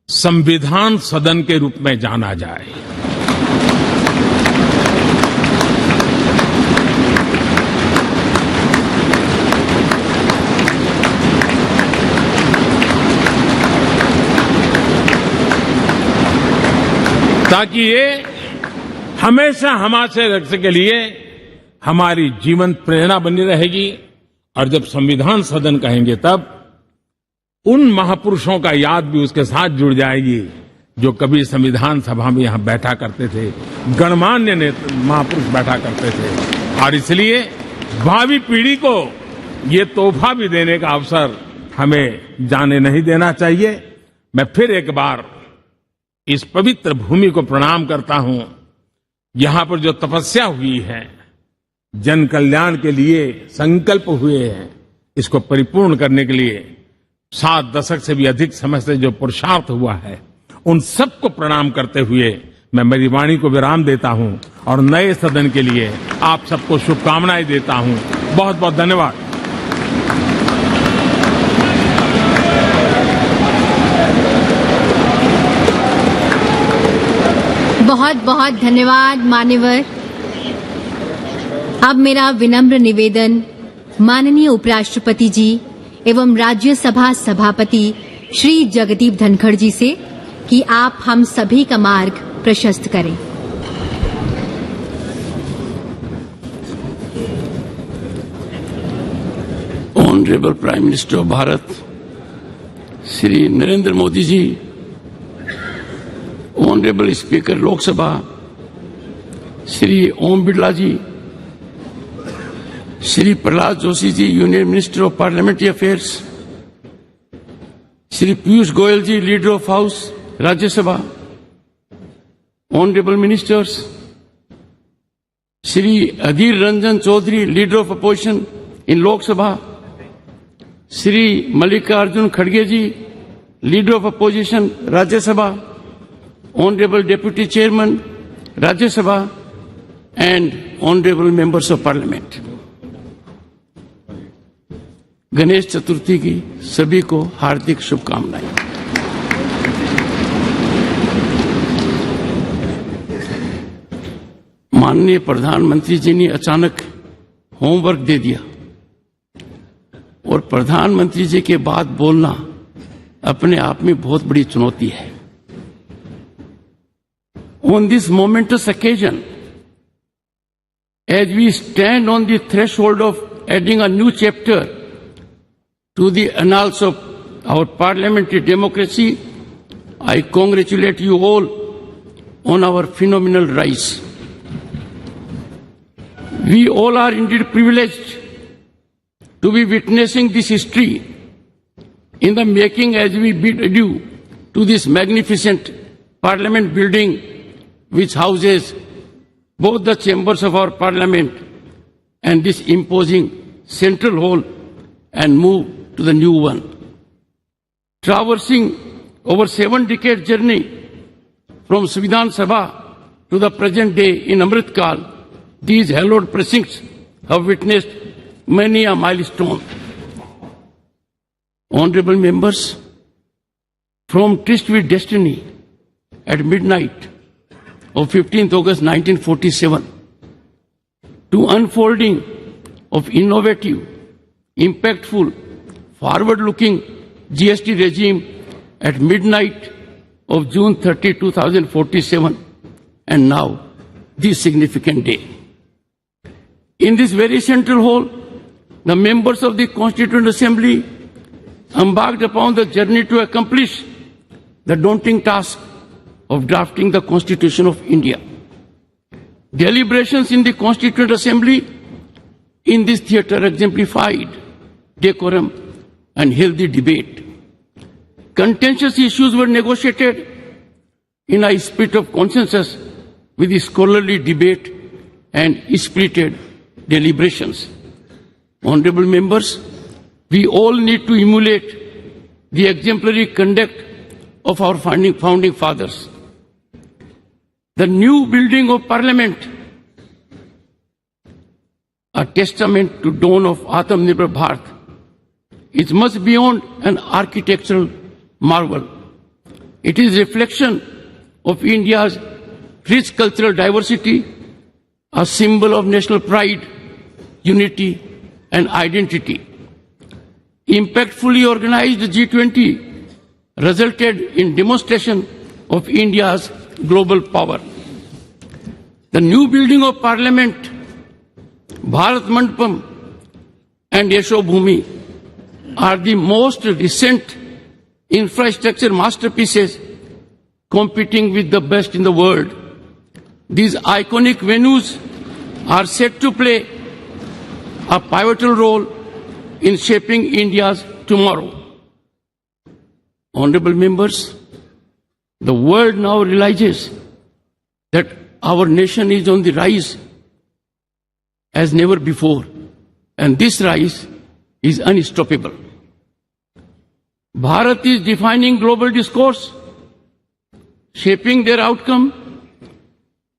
संविधान सदन के रूप में जाना जाए। ताकि ये हमेशा हमारे रक्षा के लिए हमारी जीवन प्रेरणा बनी रहेगी। और जब संविधान सदन कहेंगे, तब उन महापुरुषों का याद भी उसके साथ जुड़ जाएगी जो कभी संविधान सभा में यहां बैठा करते थे, गणमान्य महापुरुष बैठा करते थे। और इसलिए भावी पीढ़ी को ये तोहफा भी देने का अवसर हमें जाने नहीं देना चाहिए। मैं फिर एक बार इस पवित्र भूमि को प्रणाम करता हूं। यहां पर जो तपस्या हुई है, जन कल्याण के लिए संकल्प हुए हैं, इसको परिपूर्ण करने के लिए 7 दशक से भी अधिक समय से जो पुरुषार्थ हुआ है, उन सबको प्रणाम करते हुए मैं मेरी वाणी को विराम देता हूं और नए सदन के लिए आप सबको शुभकामनाएं देता हूं। बहुत बहुत धन्यवाद। बहुत बहुत धन्यवाद मान्यवर। अब मेरा विनम्र निवेदन माननीय उपराष्ट्रपति जी एवं राज्यसभा सभापति श्री जगदीप धनखड़ जी से कि आप हम सभी का मार्ग प्रशस्त करें। Honourable prime minister of Bharat Shri Narendra Modi ji, honourable speaker Lok Sabha Shri Om Birla ji, Shri Pralhad Joshi ji, union minister of parliamentary affairs, Shri Piyush Goyal ji, leader of house Rajya Sabha, honourable ministers, Shri Adhir Ranjan Chowdhury, leader of opposition in Lok Sabha, Shri Mallikarjun खड़गे ji, leader of opposition Rajya Sabha, Honorable Deputy Chairman, Rajya Sabha, and Honorable Members of Parliament. Ganesh Chaturthi की सभी को हार्दिक शुभकामनाएं। माननीय प्रधानमंत्री जी ने अचानक homework दे दिया और प्रधानमंत्री जी के बाद बोलना अपने आप में बहुत बड़ी चुनौती है। On this momentous occasion, as we stand on the threshold of adding a new chapter to the annals of our parliamentary democracy, I congratulate you all on our phenomenal rise. We all are indeed privileged to be witnessing this history in the making as we bid adieu to this magnificent parliament building which houses both the chambers of our parliament and this imposing central hall and move to the new one. Traversing over 7-decade journey from Svidhan Sabha to the present day in Amritkal, these hallowed precincts have witnessed many a milestone. Honorable members, from tryst with destiny at midnight of 15th August 1947 to unfolding of innovative, impactful, forward-looking GST regime at midnight of June 30, 2047, and now this significant day. In this very central hall, the members of the Constituent Assembly embarked upon the journey to accomplish the daunting task of drafting the Constitution of India. Deliberations in the Constituent Assembly in this theatre exemplified decorum and healthy debate. Contentious issues were negotiated in a spirit of consensus with scholarly debate and spirited deliberations. Honorable members, we all need to emulate the exemplary conduct of our founding fathers. The new building of Parliament, a testament to dawn of Atmanirbhar Bharat, is much beyond an architectural marvel. It is a reflection of India's rich cultural diversity, a symbol of national pride, unity, and identity. Impactfully organized G20 resulted in demonstration of India's global power. The new building of Parliament, Bharat Mandapam and Yasho Bhumi are the most recent infrastructure masterpieces competing with the best in the world. These iconic venues are set to play a pivotal role in shaping India's tomorrow. Honorable members, the world now realizes that our nation is on the rise as never before, and this rise is unstoppable. Bharat is defining global discourse, shaping their outcome,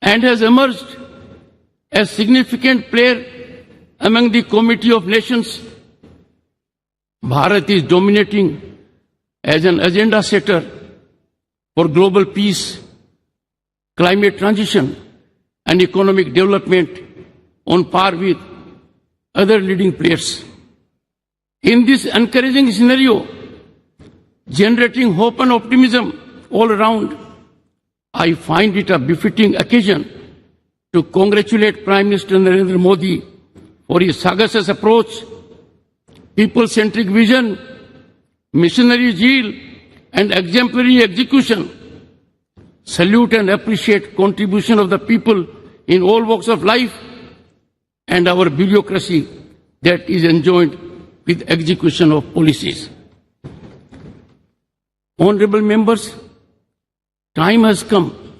and has emerged as significant player among the Committee of Nations. Bharat is dominating as an agenda setter for global peace, climate transition, and economic development on par with other leading players. In this encouraging scenario, generating hope and optimism all around, I find it a befitting occasion to congratulate Prime Minister Narendra Modi for his sagacious approach, people-centric vision, missionary zeal, and exemplary execution. Salute and appreciate contribution of the people in all walks of life and our bureaucracy that is enjoined with execution of policies. Honorable members, time has come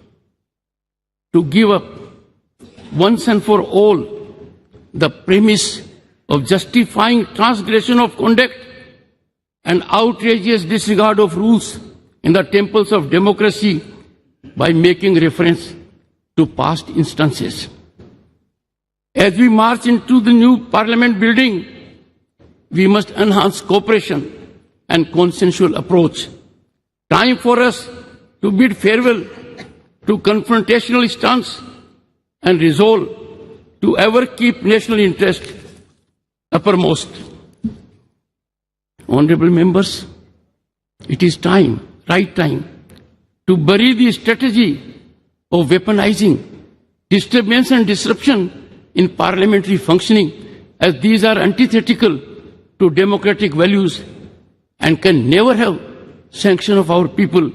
to give up once and for all the premise of justifying transgression of conduct and outrageous disregard of rules in the temples of democracy by making reference to past instances. As we march into the new Parliament building, we must enhance cooperation and consensual approach. Time for us to bid farewell to confrontational stance and resolve to ever keep national interest uppermost. Honorable members, it is time, right time, to bury the strategy of weaponizing disturbance and disruption in parliamentary functioning, as these are antithetical to democratic values and can never have sanction of our people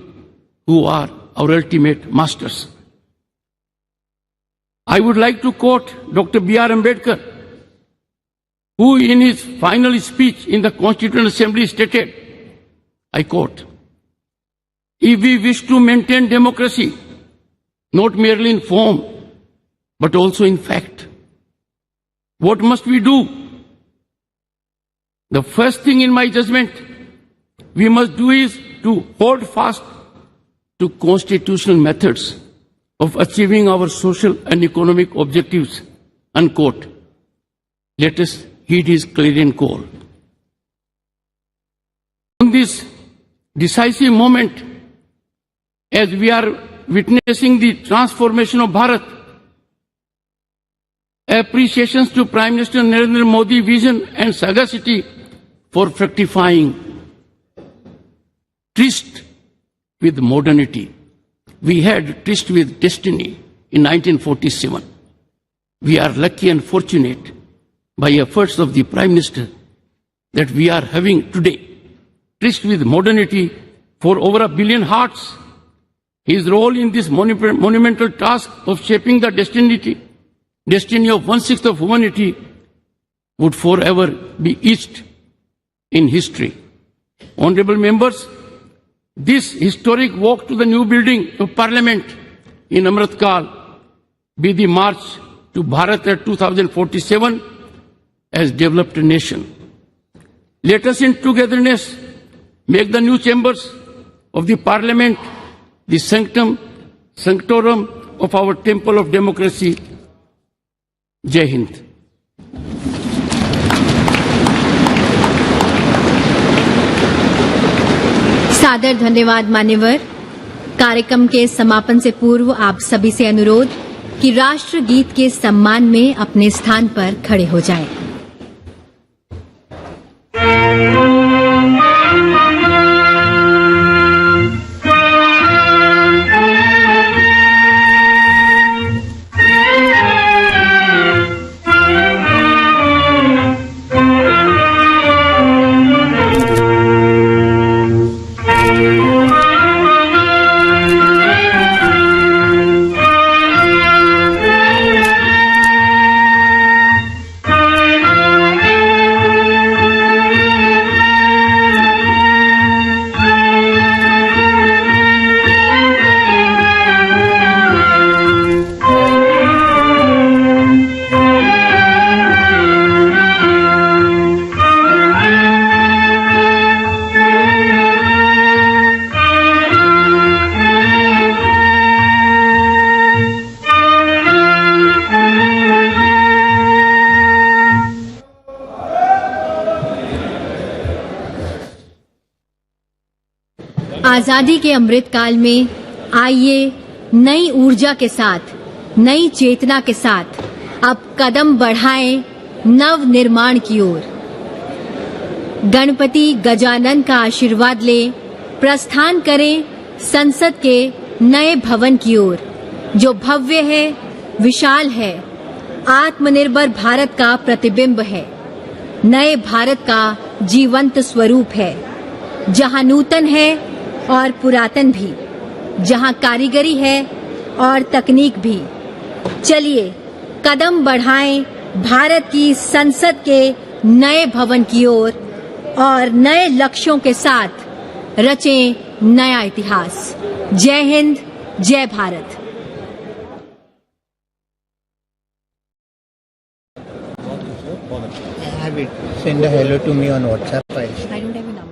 who are our ultimate masters. I would like to quote Dr. B.R. Ambedkar, who in his final speech in the Constituent Assembly stated, I quote, "If we wish to maintain democracy, not merely in form, but also in fact, what must we do? The first thing in my judgment we must do is to hold fast to constitutional methods of achieving our social and economic objectives," unquote. Let us heed his clarion call. On this decisive moment, as we are witnessing the transformation of Bharat, appreciations to Prime Minister Narendra Modi's vision and sagacity for fructifying tryst with modernity. We had tryst with destiny in 1947. We are lucky and fortunate by efforts of the Prime Minister that we are having today tryst with modernity for over 1 billion hearts. His role in this monumental task of shaping the destiny of 1/6 of humanity would forever be etched in history. Honorable members, this historic walk to the new building of Parliament in Amrit Kal be the march to Bharat at 2047 as developed nation. Let us in togetherness make the new chambers of the Parliament the sanctorum of our temple of democracy. Jai Hind. सादर धन्यवाद मान्यवर। कार्यक्रम के समापन से पूर्व आप सभी से अनुरोध कि राष्ट्र गीत के सम्मान में अपने स्थान पर खड़े हो जाएं। आजादी के अमृत काल में आइए नई ऊर्जा के साथ, नई चेतना के साथ अब कदम बढ़ाएं नव निर्माण की ओर। गणपति गजानन का आशीर्वाद ले प्रस्थान करें संसद के नए भवन की ओर, जो भव्य है, विशाल है, आत्मनिर्भर भारत का प्रतिबिंब है, नए भारत का जीवंत स्वरूप है, जहां नूतन है और पुरातन भी, जहां कारीगरी है और तकनीक भी। चलिए कदम बढ़ाएं भारत की संसद के नए भवन की ओर और नए लक्ष्यों के साथ रचें नया इतिहास। जय हिंद, जय Bharat. Have it. Send a hello to me on WhatsApp. I don't have a number.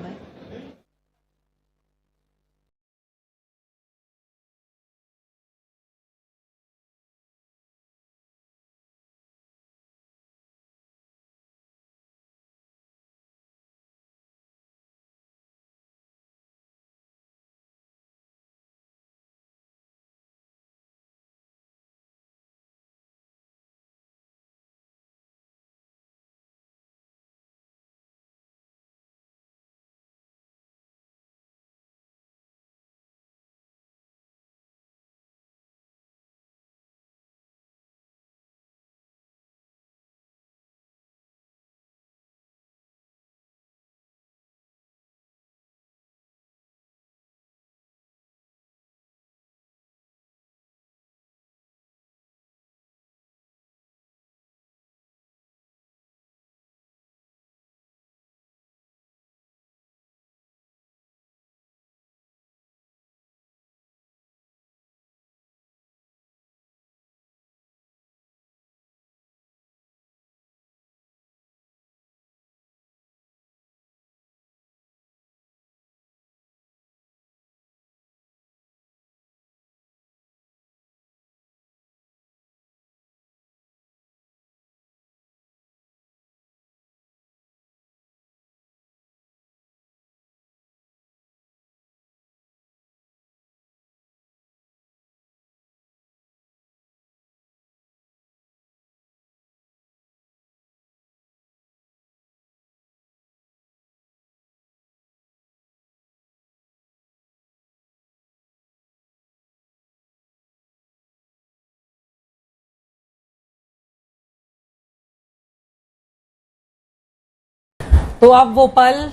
तो अब वो पल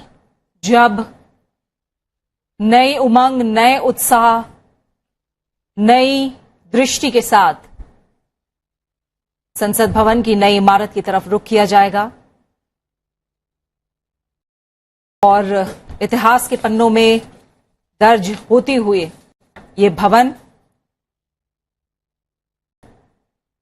जब नई उमंग, नए उत्साह, नई दृष्टि के साथ संसद भवन की नई इमारत की तरफ रुख किया जाएगा और इतिहास के पन्नों में दर्ज होती हुई ये भवन